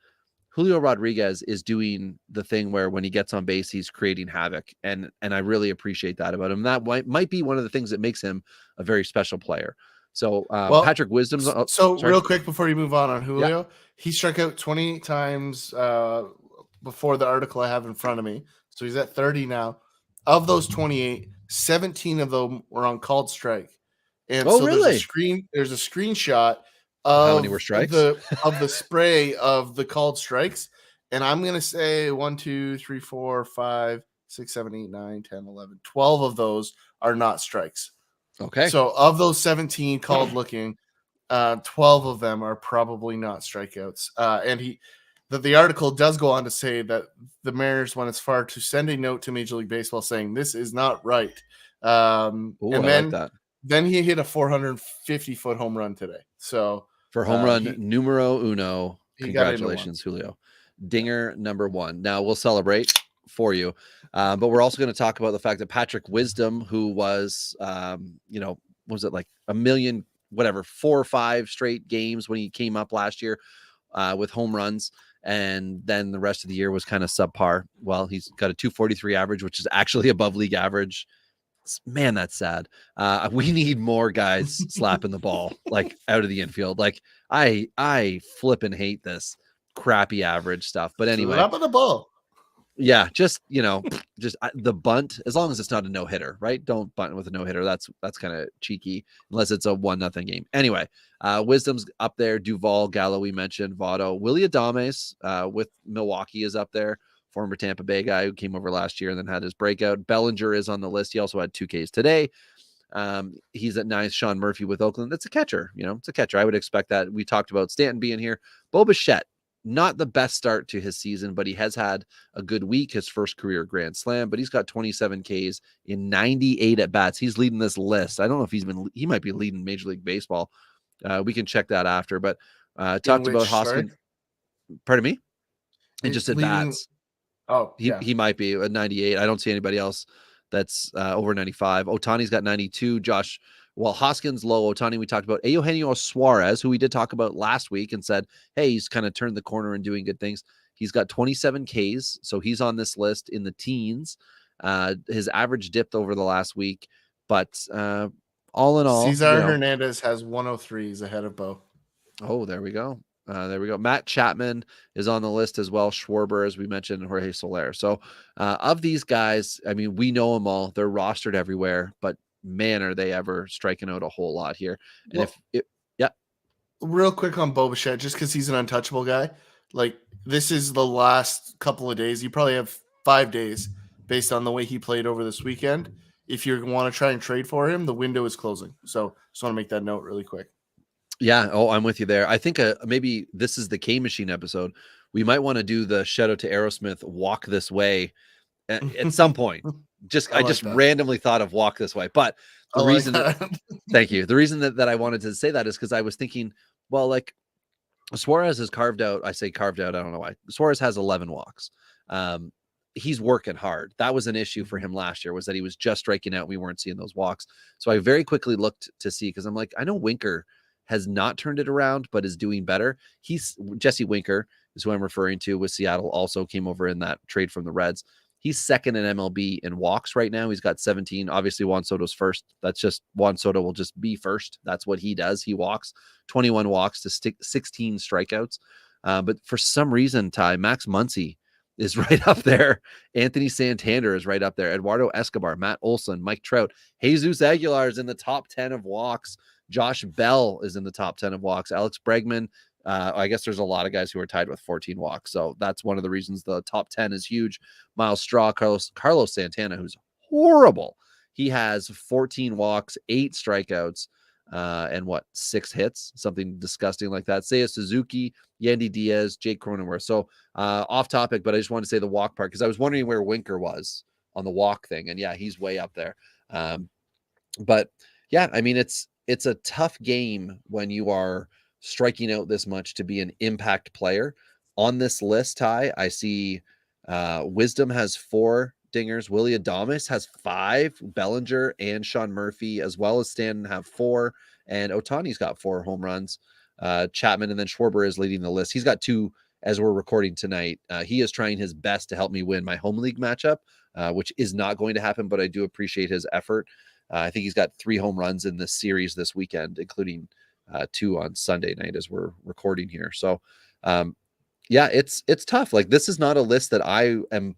Julio Rodriguez is doing the thing where when he gets on base, he's creating havoc. And I really appreciate that about him. That might be one of the things that makes him a very special player. So Patrick Wisdom's. Real quick before you move on Julio, he struck out 20 times before the article I have in front of me. So he's at 30 now. Of those 28, 17 of them were on called strike. And really? There's a screenshot of how many were strikes? of the spray of the called strikes. And I'm going to say 1, 2, 3, 4, 5, 6, 7, 8, 9, 10, 11, 12 of those are not strikes. Okay. So of those 17 called looking, 12 of them are probably not strikeouts. And the article does go on to say that the Mariners went as far to send a note to Major League Baseball saying this is not right. And then he hit a 450-foot home run today. So for home run numero uno, congratulations, Julio. Dinger number 1. Now we'll celebrate for you. But we're also going to talk about the fact that Patrick Wisdom, who was, was it like a million, 4 or 5 straight games when he came up last year with home runs. And then the rest of the year was kind of subpar. Well, he's got a 243 average, which is actually above league average. Man, that's sad. We need more guys slapping the ball like out of the infield. Like I flip and hate this crappy average stuff. But anyway, slap the ball. Yeah, just the bunt, as long as it's not a no-hitter, right? Don't bunt with a no-hitter. That's kind of cheeky unless it's a 1-0 game. Anyway, Wisdom's up there. Duvall, Gallo, we mentioned. Votto, Willie Adames with Milwaukee is up there. Former Tampa Bay guy who came over last year and then had his breakout. Bellinger is on the list. He also had 2 Ks today. He's at 9. Sean Murphy with Oakland. That's a catcher. It's a catcher. I would expect that. We talked about Stanton being here. Bo Bichette. Not the best start to his season, but he has had a good week, his first career Grand Slam, but he's got 27 Ks in 98 at bats. He's leading this list. I don't know if he might be leading Major League Baseball. We can check that after, but talked about Hoskins. Pardon me? And just at bats. Oh, yeah. He might be at 98. I don't see anybody else that's over 95. Ohtani's got 92. Hoskins low, Ohtani, we talked about. Eugenio Suarez, who we did talk about last week and said, hey, he's kind of turned the corner and doing good things. He's got 27 Ks, so he's on this list in the teens. His average dipped over the last week, but all in all, Cesar Hernandez has 103s ahead of Bo. Oh, there we go. Matt Chapman is on the list as well. Schwarber, as we mentioned, and Jorge Soler. So of these guys, I mean, we know them all. They're rostered everywhere, but man, are they ever striking out a whole lot here. And real quick on Bo Bichette, just because he's an untouchable guy, like this is the last couple of days. You probably have 5 days based on the way he played over this weekend. If you want to try and trade for him, the window is closing. So just want to make that note really quick. Yeah. Oh, I'm with you there. I think maybe this is the K Machine episode. We might want to do the shout out to Aerosmith Walk This Way at some point. I just randomly thought of Walk This Way, but the reason thank you. The reason that I wanted to say that is because I was thinking, well, like Suarez has carved out. I say carved out. I don't know why. Suarez has 11 walks. He's working hard. That was an issue for him last year, was that he was just striking out. We weren't seeing those walks. So I very quickly looked to see, because I'm like, I know Winker has not turned it around, but is doing better. Jesse Winker is who I'm referring to with Seattle. Also came over in that trade from the Reds. He's second in MLB in walks right now. He's got 17. Obviously, Juan Soto's first. That's just Juan Soto will just be first. That's what he does. He walks 21 walks to 16 strikeouts. But for some reason, Ty, Max Muncy is right up there. Anthony Santander is right up there. Eduardo Escobar, Matt Olson, Mike Trout, Jesus Aguilar is in the top 10 of walks. Josh Bell is in the top 10 of walks. Alex Bregman. I guess there's a lot of guys who are tied with 14 walks. So that's one of the reasons the top 10 is huge. Miles Straw, Carlos Santana, who's horrible. He has 14 walks, 8 strikeouts, and 6 hits, something disgusting like that. Seiya Suzuki, Yandy Diaz, Jake Cronenworth. So off topic, but I just wanted to say the walk part, because I was wondering where Winker was on the walk thing. And yeah, he's way up there. But yeah, I mean, it's a tough game when you are striking out this much to be an impact player. On this list, Ty, I see Wisdom has 4 dingers. Willie Adames has 5. Bellinger and Sean Murphy, as well as Stanton, have 4. And Ohtani's got 4 home runs. Chapman and then Schwarber is leading the list. He's got 2 as we're recording tonight. He is trying his best to help me win my home league matchup, which is not going to happen, but I do appreciate his effort. I think he's got 3 home runs in this series this weekend, including 2 on Sunday night as we're recording here. So yeah, it's tough. Like, this is not a list that I am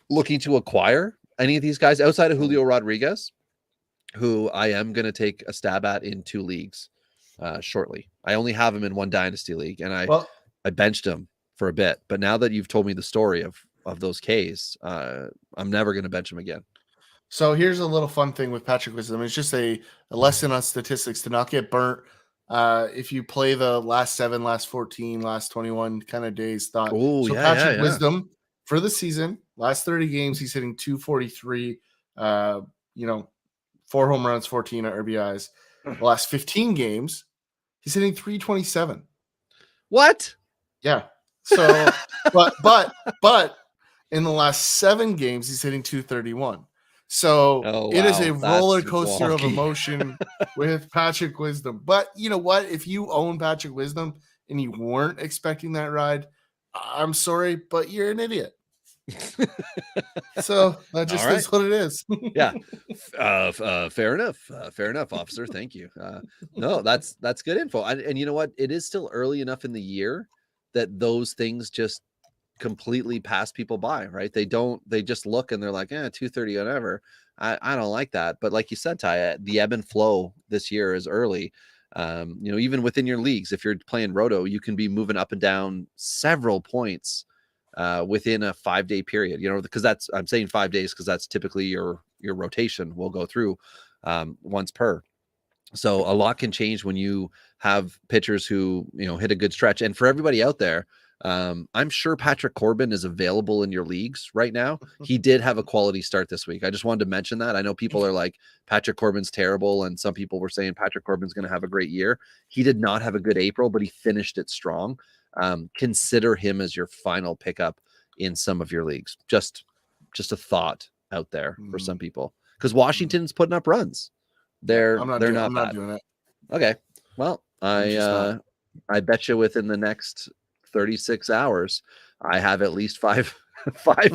looking to acquire any of these guys outside of Julio Rodriguez, who I am going to take a stab at in 2 leagues shortly. I only have him in 1 dynasty league, and I benched him for a bit, but now that you've told me the story of those Ks, I'm never going to bench him again. So here's a little fun thing with Patrick Wisdom. It's just a lesson on statistics to not get burnt. If you play the last 7, last 14, last 21 kind of days, Patrick Wisdom for the season, last 30 games, he's hitting 243, 4 home runs, 14 RBIs. The last 15 games, he's hitting 327. What? Yeah. So, but in the last 7 games, he's hitting 231. So It is a roller coaster of emotion with Patrick Wisdom. But you know what? If you own Patrick Wisdom and you weren't expecting that ride, I'm sorry, but you're an idiot. So that just is what it is. Yeah. Fair enough. Fair enough, officer. Thank you. No, that's good info. And you know what? It is still early enough in the year that those things just completely pass people by, right? They just look and they're like, 230, whatever. I don't like that. But like you said, Ty, the ebb and flow this year is early. Even within your leagues, if you're playing Roto, you can be moving up and down several points within a 5-day period, because I'm saying 5 days because that's typically your rotation will go through once per. So a lot can change when you have pitchers who, hit a good stretch. And for everybody out there, I'm sure Patrick Corbin is available in your leagues right now. He did have a quality start this week. I just wanted to mention that. I know people are like, Patrick Corbin's terrible. And some people were saying Patrick Corbin's going to have a great year. He did not have a good April, but he finished it strong. Consider him as your final pickup in some of your leagues. Just a thought out there for some people, because Washington's putting up runs. They're not doing it. Okay. Well, I bet you within the next 36 hours, I have at least five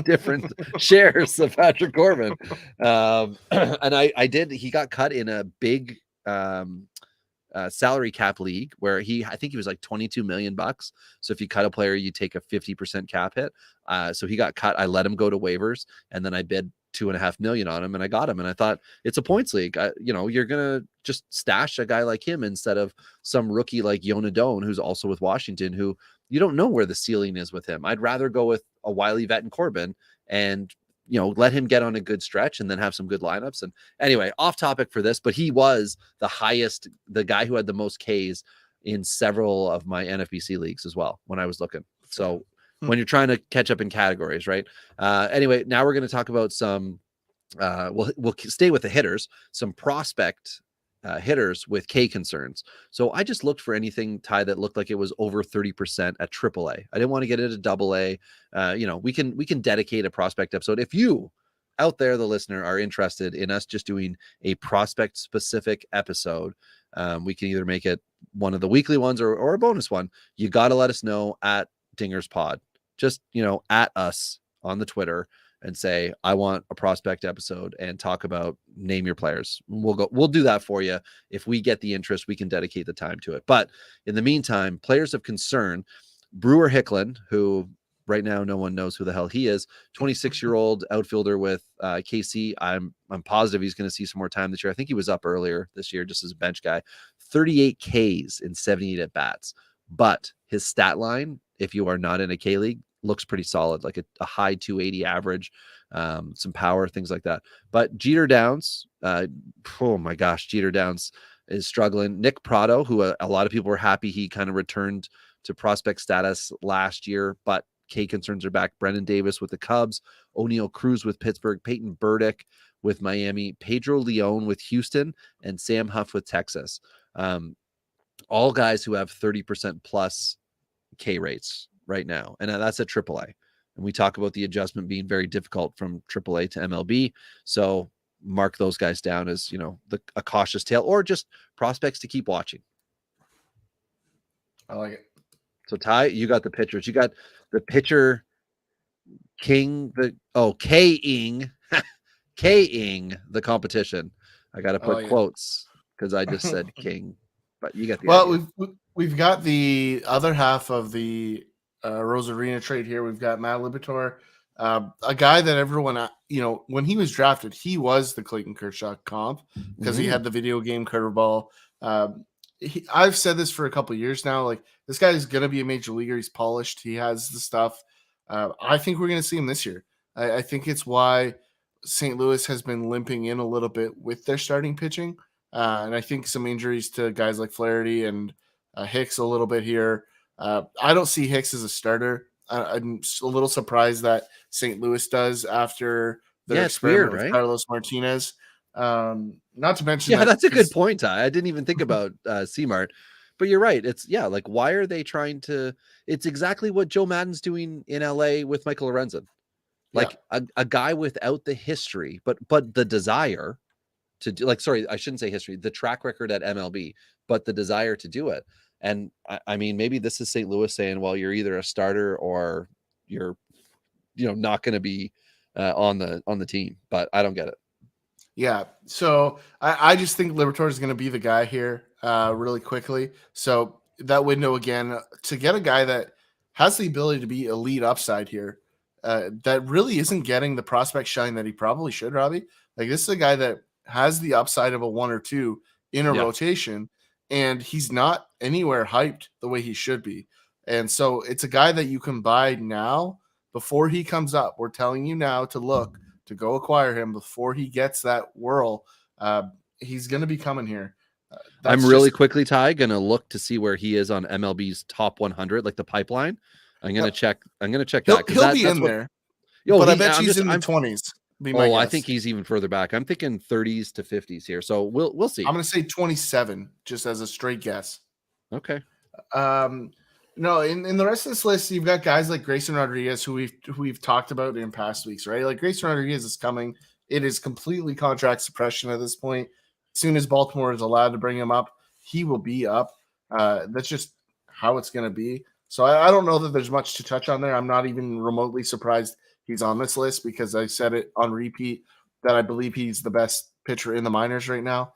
different shares of Patrick Corbin. And he got cut in a big salary cap league where I think he was like $22 million. So if you cut a player, you take a 50% cap hit. So he got cut. I let him go to waivers, and then I bid $2.5 million on him, and I got him. And I thought, it's a points league. You're gonna just stash a guy like him instead of some rookie like Rodon, who's also with Washington, who you don't know where the ceiling is with him. I'd rather go with a wily vet and Corbin and let him get on a good stretch and then have some good lineups. And anyway, off topic for this, but he was the guy who had the most Ks in several of my NFBC leagues as well when I was looking. So when you're trying to catch up in categories, right? Anyway, now we're going to talk about some, we'll stay with the hitters, some prospect hitters with K concerns. So I just looked for anything, Ty, that looked like it was over 30% at AAA. I didn't want to get it at AA. We can dedicate a prospect episode. If you out there, the listener, are interested in us just doing a prospect specific episode, we can either make it one of the weekly ones or a bonus one. You got to let us know at Dingers Pod. Just, at us on the Twitter and say, I want a prospect episode, and talk about name your players. We'll do that for you. If we get the interest, we can dedicate the time to it. But in the meantime, players of concern, Brewer Hicklin, who right now no one knows who the hell he is, 26-year-old outfielder with KC. I'm positive he's going to see some more time this year. I think he was up earlier this year just as a bench guy. 38 Ks in 78 at bats. But his stat line, if you are not in a K league, looks pretty solid, like a high 280 average, some power, things like that. But Jeter Downs, oh my gosh, Jeter Downs is struggling. Nick Prado, who a lot of people were happy he kind of returned to prospect status last year, but K concerns are back. Brendan Davis with the Cubs, O'Neal Cruz with Pittsburgh, Peyton Burdick with Miami, Pedro Leon with Houston, and Sam Huff with Texas. All guys who have 30% plus K rates right now. And that's at AAA. And we talk about the adjustment being very difficult from AAA to MLB. So mark those guys down as, a cautious tale, or just prospects to keep watching. I like it. So Ty, you got the pitchers. You got the pitcher king, K-ing the competition. I got to put quotes because I just said king, but you got the idea. We've got the other half of the Rosarina trade here. We've got Madliberator, a guy that everyone, when he was drafted, he was the Clayton Kershaw comp because he had the video game curveball. I've said this for a couple of years now. Like, this guy is going to be a major leaguer. He's polished. He has the stuff. I think we're going to see him this year. I think it's why St. Louis has been limping in a little bit with their starting pitching. And I think some injuries to guys like Flaherty and Hicks a little bit here. I don't see Hicks as a starter. I'm a little surprised that St. Louis does after their experiment with Carlos Martinez. Not to mention, that's a good point, Ty. I didn't even think about C-Mart, but you're right. It's like, why are they trying to? It's exactly what Joe Maddon's doing in LA with Michael Lorenzen, like a guy without the history, but the desire to do. Like, sorry, I shouldn't say history. The track record at MLB, but the desire to do it. And I mean, maybe this is St. Louis saying, well, you're either a starter or you're, not going to be on the team. But I don't get it. Yeah. So I just think Liberatore is going to be the guy here really quickly. So that window again, to get a guy that has the ability to be elite upside here. That really isn't getting the prospect shine that he probably should, Robbie. Like, this is a guy that has the upside of a 1 or 2 in a rotation, and he's not anywhere hyped the way he should be. And so it's a guy that you can buy now before he comes up. We're telling you now to go acquire him before he gets that whirl. He's going to be coming here. I'm really quickly, Ty, going to look to see where he is on MLB's top 100, like the pipeline. I'm going to check. I'm going to check that. He'll be in there. But I bet he's in the 20s. I think he's even further back. I'm thinking 30s to 50s here. So we'll see. I'm going to say 27, just as a straight guess. Okay. No, in the rest of this list, you've got guys like Grayson Rodriguez, who we've talked about in past weeks, right? Like, Grayson Rodriguez is coming. It is completely contract suppression at this point. As soon as Baltimore is allowed to bring him up, he will be up. That's just how it's going to be. So I don't know that there's much to touch on there. I'm not even remotely surprised he's on this list, because I said it on repeat that I believe he's the best pitcher in the minors right now.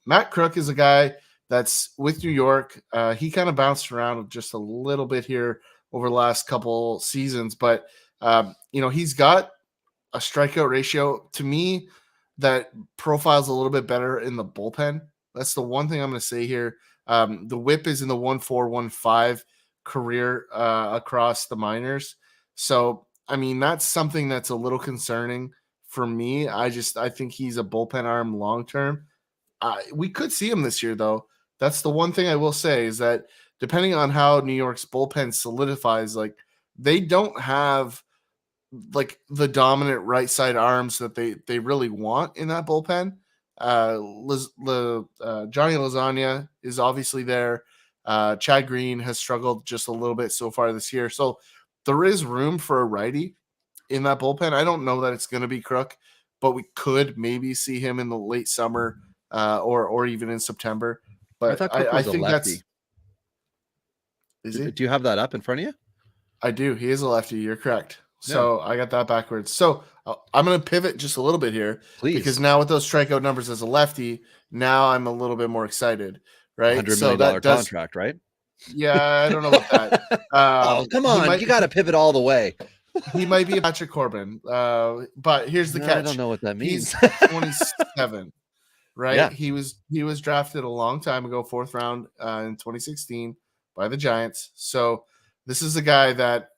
Matt Crook is a guy that's with New York. He kind of bounced around just a little bit here over the last couple seasons, but he's got a strikeout ratio to me that profiles a little bit better in the bullpen. That's the one thing I'm going to say here. The whip is in the 1.415 career across the minors. So, I mean, that's something that's a little concerning for me. I think he's a bullpen arm long-term. We could see him this year, though. That's the one thing I will say, is that depending on how New York's bullpen solidifies, like, they don't have like the dominant right side arms that they really want in that bullpen. Johnny Lasagna is obviously there. Chad Green has struggled just a little bit so far this year. So there is room for a righty in that bullpen. I don't know that it's going to be Crook, but we could maybe see him in the late summer or even in September. But I think that's. Is he? Do you have that up in front of you? I do. He is a lefty. You're correct. So I got that backwards. So I'm going to pivot just a little bit here, please, because now with those strikeout numbers as a lefty, now I'm a little bit more excited, right? $100 million contract, right? Yeah, I don't know about that. Come on, you got to pivot all the way. He might be a Patrick Corbin, but here's the catch. I don't know what that means. He's 27, right? Yeah. He was drafted a long time ago, 4th round in 2016 by the Giants. So this is a guy that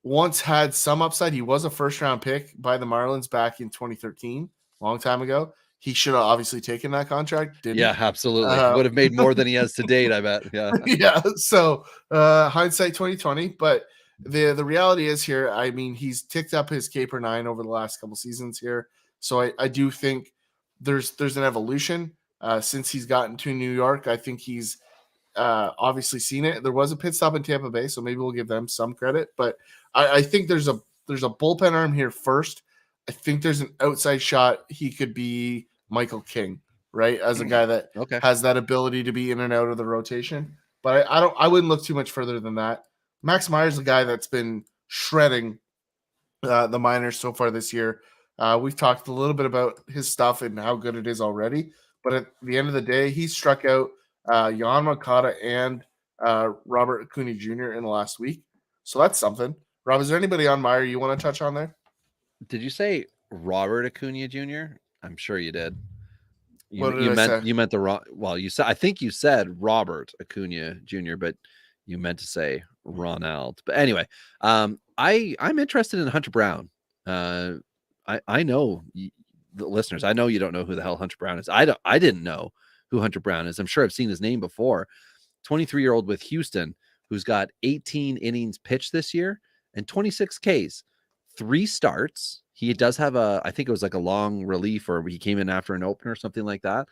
once had some upside. He was a 1st-round pick by the Marlins back in 2013, long time ago. He should have obviously taken that contract, didn't he? Yeah, absolutely. Would have made more than he has to date, I bet. Yeah. Yeah. So hindsight 2020. But the reality is here, I mean, he's ticked up his K per 9 over the last couple seasons here. So I do think there's an evolution since he's gotten to New York. I think he's obviously seen it. There was a pit stop in Tampa Bay, so maybe we'll give them some credit. But I think there's a bullpen arm here first. I think there's an outside shot. He could be Michael King, right? As a guy that has that ability to be in and out of the rotation. But I wouldn't look too much further than that. Max Meyer's a guy that's been shredding the minors so far this year. We've talked a little bit about his stuff and how good it is already. But at the end of the day, he struck out Yohan Moncada and Robert Acuna Jr. in the last week. So that's something. Rob, is there anybody on Meyer you want to touch on there? Did you say Robert Acuna Jr.? I'm sure you did. You meant the wrong. Well, you said, I think you said Robert Acuna Jr., but you meant to say Ronald. But anyway, I'm interested in Hunter Brown. I know the listeners. I know you don't know who the hell Hunter Brown is. I didn't know who Hunter Brown is. I'm sure I've seen his name before. 23-year-old with Houston, who's got 18 innings pitched this year and 26 Ks, 3 starts. He does have I think it was like a long relief, or he came in after an opener or something like that.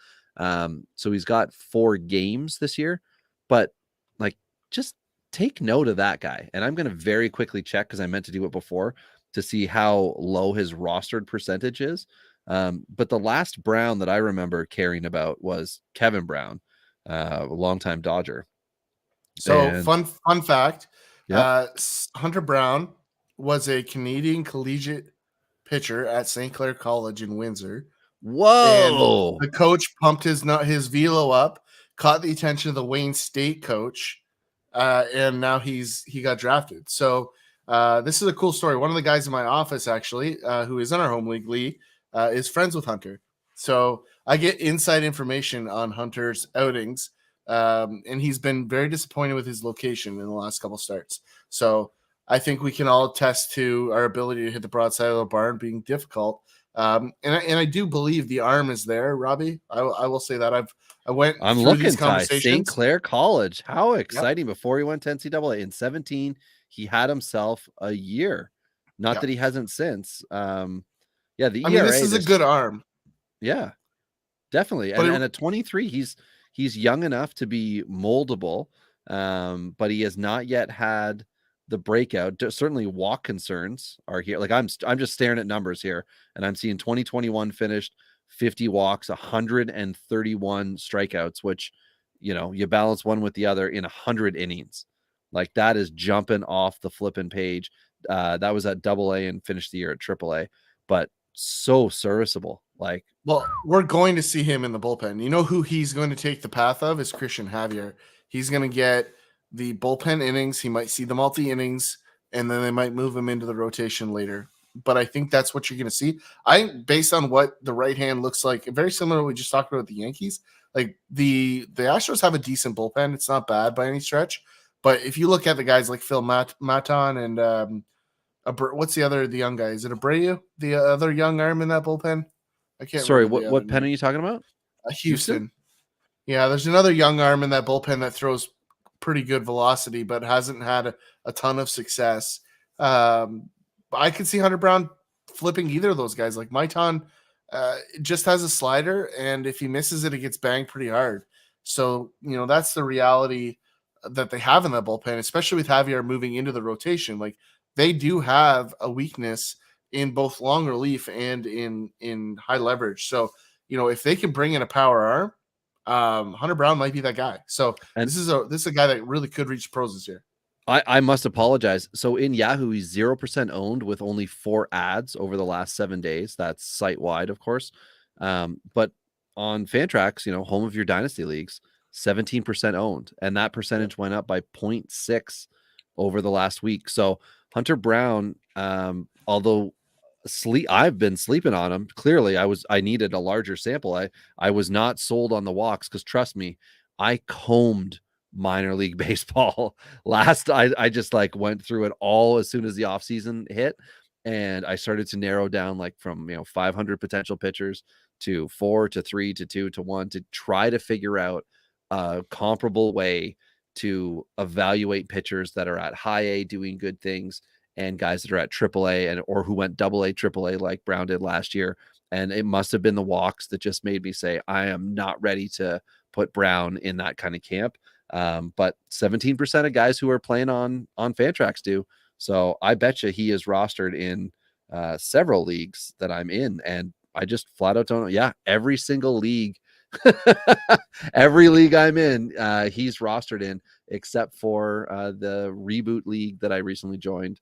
So he's got 4 games this year, but like, just take note of that guy. And I'm going to very quickly check, because I meant to do it before, to see how low his rostered percentage is. But the last Brown that I remember caring about was Kevin Brown, a longtime Dodger. So fun fact, Hunter Brown was a Canadian collegiate pitcher at St. Clair College in Windsor. Whoa! And the coach pumped his velo up, caught the attention of the Wayne State coach, and now he got drafted. So this is a cool story. One of the guys in my office, actually, who is in our home league, Lee, is friends with Hunter. So I get inside information on Hunter's outings, and he's been very disappointed with his location in the last couple starts. So I think we can all attest to our ability to hit the broadside of the barn being difficult. And I do believe the arm is there, Robbie. I will say that I'm through looking these St. conversations. Clair College. How exciting! Before he went to NCAA in 17, he had himself a year. Not that he hasn't since. The ERA. This is a good arm. Yeah, definitely. And at 23, he's young enough to be moldable, but he has not yet had the breakout. Certainly walk concerns are here. Like I'm just staring at numbers here, and I'm seeing 2021 finished 50 walks, 131 strikeouts, which, you balance one with the other in 100 innings. Like that is jumping off the flipping page. That was at AA and finished the year at AAA, but so serviceable. Like, well, we're going to see him in the bullpen. You know who he's going to take the path of is Christian Javier. He's going to get the bullpen innings. He might see the multi innings, and then they might move him into the rotation later. But I think that's what you're going to see. Based on what the right hand looks like, very similar to what we just talked about with the Yankees. Like the Astros have a decent bullpen. It's not bad by any stretch. But if you look at the guys like Phil Maton and what's the young guy? Is it Abreu? The other young arm in that bullpen? I can't. Sorry, what pen are you talking about? Houston. Yeah, there's another young arm in that bullpen that throws pretty good velocity, but hasn't had a ton of success. I could see Hunter Brown flipping either of those guys. Like Maitan just has a slider, and if he misses it, it gets banged pretty hard. So, that's the reality that they have in that bullpen, especially with Javier moving into the rotation. Like they do have a weakness in both long relief and in high leverage. So, if they can bring in a power arm, Hunter Brown might be that guy. So this is a guy that really could reach pros this year. I must apologize. So in Yahoo, he's 0% owned with only 4 ads over the last 7 days. That's site wide, of course. But on Fantrax, home of your dynasty leagues, 17% owned, and that percentage went up by 0.6 over the last week. So Hunter Brown, although I've been sleeping on him. Clearly, I needed a larger sample. I was not sold on the walks because trust me, I combed minor league baseball I just went through it all as soon as the offseason hit, and I started to narrow down from 500 potential pitchers to 4 to 3 to 2 to 1 to try to figure out a comparable way to evaluate pitchers that are at high A doing good things and guys that are at AAA or who went AA, AAA like Brown did last year. And it must have been the walks that just made me say, I am not ready to put Brown in that kind of camp. But 17% of guys who are playing on Fantrax do. So I bet you he is rostered in several leagues that I'm in. And I just flat out don't know. Yeah, every single league, every league I'm in, he's rostered in, except for the reboot league that I recently joined.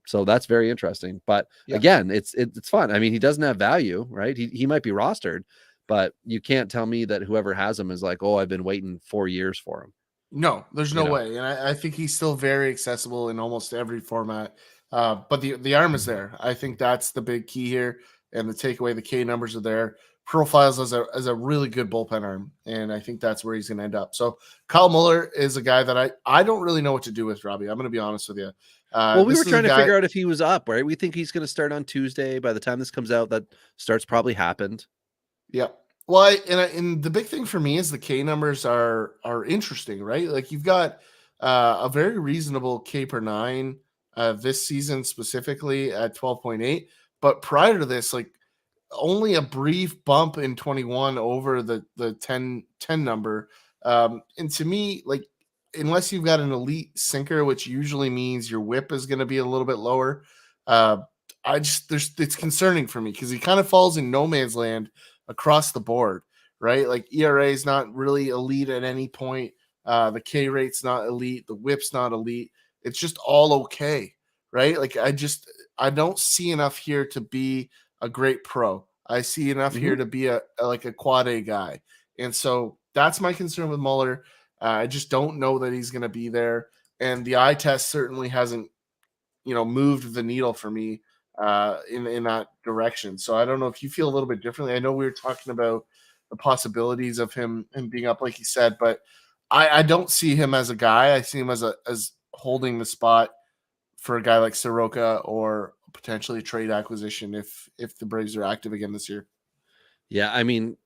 So that's very interesting. But again, it's fun. I mean, he doesn't have value, right? He might be rostered, but you can't tell me that whoever has him is like, oh, I've been waiting 4 years for him. No, there's no way. And I think he's still very accessible in almost every format. But the arm is there. I think that's the big key here. And the takeaway, the K numbers are there. Profiles as a really good bullpen arm. And I think that's where he's going to end up. So Kyle Muller is a guy that I don't really know what to do with, Robbie. I'm going to be honest with you. Well, we were trying to figure out if he was up, right? We think he's going to start on Tuesday. By the time this comes out, that start's probably happened. Yeah. Well, and the big thing for me is the K numbers are interesting, right? Like you've got a very reasonable K per 9 this season specifically at 12.8. But prior to this, only a brief bump in 21 over the 10 number. And to me, unless you've got an elite sinker, which usually means your whip is going to be a little bit lower, it's concerning for me because he kind of falls in no man's land across the board, right? Like ERA is not really elite at any point. The K rate's not elite. The whip's not elite. It's just all okay, right? I don't see enough here to be a great pro. I see enough here to be a quad A guy. And so that's my concern with Muller. I just don't know that he's going to be there. And the eye test certainly hasn't, moved the needle for me in that direction. So I don't know if you feel a little bit differently. I know we were talking about the possibilities of him being up, like you said, but I don't see him as a guy. I see him as holding the spot for a guy like Soroka or potentially trade acquisition if the Braves are active again this year. Yeah, I mean,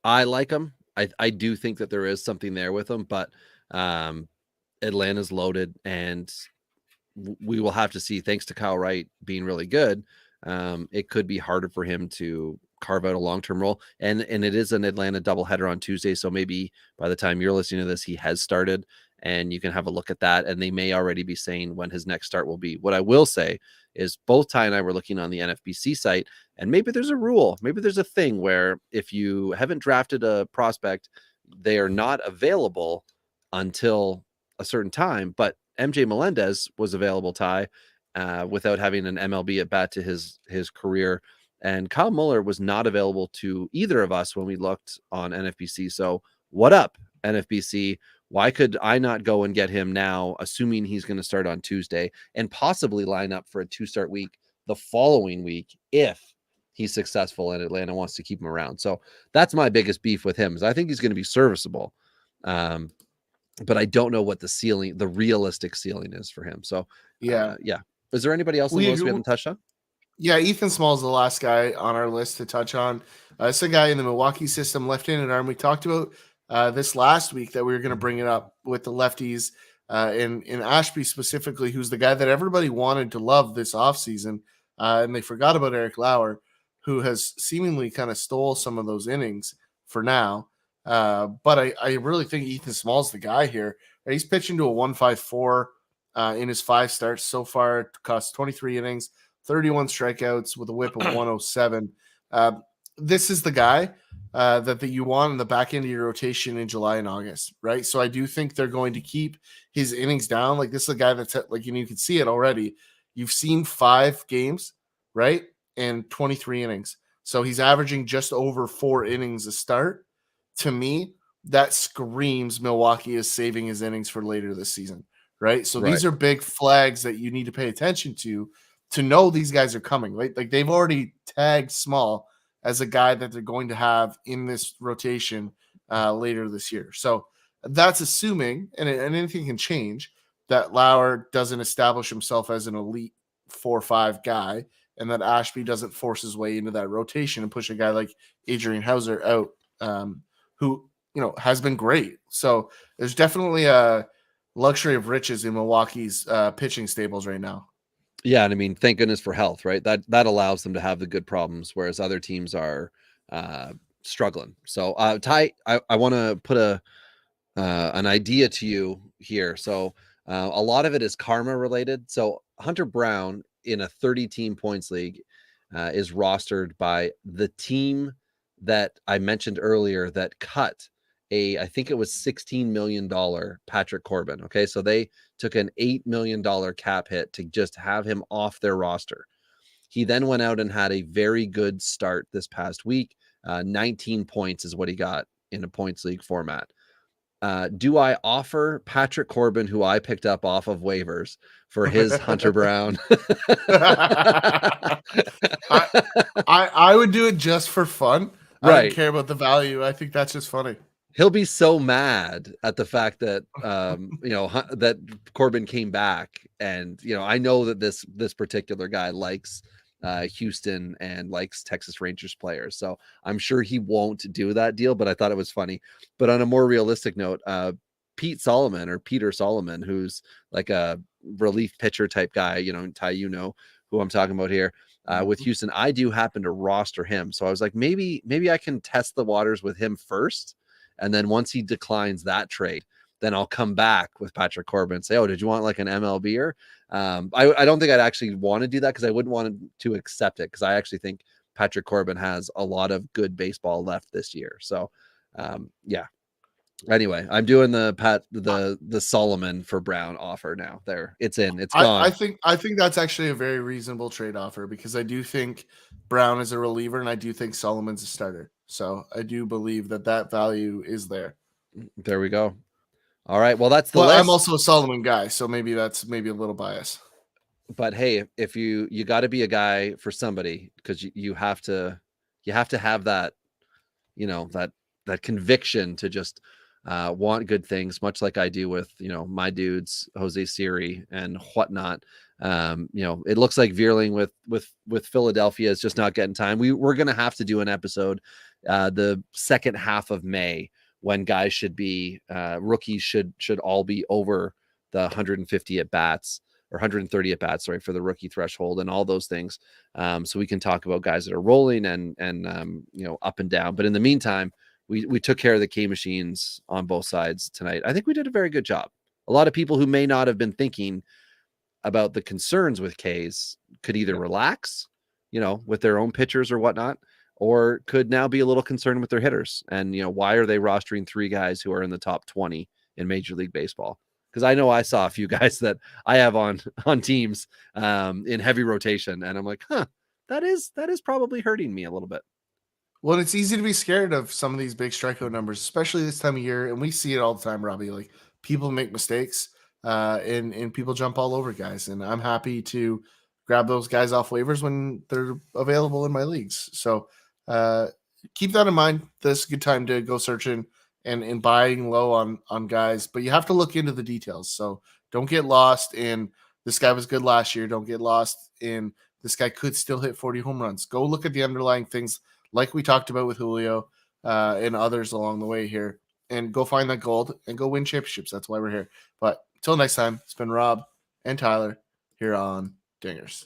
I like him. I do think that there is something there with him, but Atlanta's loaded, and we will have to see. Thanks to Kyle Wright being really good, it could be harder for him to carve out a long-term role. And it is an Atlanta doubleheader on Tuesday, so maybe by the time you're listening to this, he has started, and you can have a look at that. And they may already be saying when his next start will be. What I will say is both Ty and I were looking on the NFBC site, and maybe there's a rule, maybe there's a thing where if you haven't drafted a prospect, they are not available until a certain time. But MJ Melendez was available, Ty, without having an MLB at bat to his career. And Kyle Muller was not available to either of us when we looked on NFBC. So what up, NFBC? Why could I not go and get him now, assuming he's going to start on Tuesday and possibly line up for a 2-start week the following week if he's successful and Atlanta wants to keep him around? So that's my biggest beef with him, is I think he's going to be serviceable. But I don't know what the realistic ceiling is for him. So yeah. Is there anybody else on the list we haven't touched on? Yeah, Ethan Small is the last guy on our list to touch on. It's a guy in the Milwaukee system, left-handed arm. We talked about this last week that we were going to bring it up with the lefties in Ashby specifically, who's the guy that everybody wanted to love this offseason. And they forgot about Eric Lauer, who has seemingly kind of stole some of those innings for now. But I really think Ethan Small's the guy here. He's pitching to a 1.54 in his 5 starts so far. It costs 23 innings, 31 strikeouts with a whip of 107. This is the guy that you want in the back end of your rotation in July and August, right? So I do think they're going to keep his innings down. Like, this is a guy that's you can see it already. You've seen 5 games, right? And 23 innings. So he's averaging just over 4 innings a start. To me, that screams Milwaukee is saving his innings for later this season, right? So these are big flags that you need to pay attention to know these guys are coming, right? Like, they've already tagged Small as a guy that they're going to have in this rotation later this year. So that's assuming, and anything can change, that Lauer doesn't establish himself as an elite 4-5 guy, and that Ashby doesn't force his way into that rotation and push a guy like Adrian Hauser out, who, has been great. So there's definitely a luxury of riches in Milwaukee's pitching stables right now. Yeah, and I mean, thank goodness for health, right? That allows them to have the good problems, whereas other teams are struggling. So, Ty, I want to put an idea to you here. So, a lot of it is karma related. So, Hunter Brown in a 30-team points league is rostered by the team that I mentioned earlier that cut I think it was $16 million Patrick Corbin. Okay, so they took an $8 million cap hit to just have him off their roster. He then went out and had a very good start this past week. 19 points is what he got in a points league format. Do I offer Patrick Corbin, who I picked up off of waivers, for his Hunter Brown? I would do it just for fun. Right. I don't care about the value. I think that's just funny. He'll be so mad at the fact that that Corbin came back, and I know that this particular guy likes Houston and likes Texas Rangers players, so I'm sure he won't do that deal. But I thought it was funny. But on a more realistic note, Peter Solomon, who's like a relief pitcher type guy, Ty, who I'm talking about here. With Houston, I do happen to roster him, so I was like, maybe I can test the waters with him first. And then once he declines that trade, then I'll come back with Patrick Corbin and say, oh, did you want like an MLBer? I don't think I'd actually want to do that because I wouldn't want to accept it, because I actually think Patrick Corbin has a lot of good baseball left this year. So, yeah. Anyway, I'm doing the Solomon for Brown offer now. There, it's in. It's gone. I think that's actually a very reasonable trade offer, because I do think Brown is a reliever and I do think Solomon's a starter. So I do believe that value is there. There we go. All right. Well, that's the Well, list. I'm also a Solomon guy, so maybe that's a little bias. But hey, if you got to be a guy for somebody, because you have to have that, that conviction to just want good things, much like I do with my dudes Jose Siri and whatnot. It looks like Veerling with Philadelphia is just not getting time. We're gonna have to do an episode the second half of May, when guys should be rookies should all be over the 150 at bats, or 130 at bats, sorry, for the rookie threshold and all those things. So we can talk about guys that are rolling and up and down. But in the meantime, we took care of the K machines on both sides tonight. I think we did a very good job. A lot of people who may not have been thinking about the concerns with Ks could either relax, with their own pitchers or whatnot, or could now be a little concerned with their hitters. And, why are they rostering 3 guys who are in the top 20 in Major League Baseball? Because I know I saw a few guys that I have on teams in heavy rotation, and I'm like, that is probably hurting me a little bit. Well, it's easy to be scared of some of these big strikeout numbers, especially this time of year, and we see it all the time, Robbie. Like, people make mistakes, and people jump all over guys, and I'm happy to grab those guys off waivers when they're available in my leagues. So keep that in mind. This is a good time to go searching and buying low on guys, but you have to look into the details. So don't get lost in this guy was good last year. Don't get lost in this guy could still hit 40 home runs. Go look at the underlying things, like we talked about with Julio and others along the way here, and go find that gold and go win championships. That's why we're here. But until next time, it's been Rob and Tyler here on Dingers.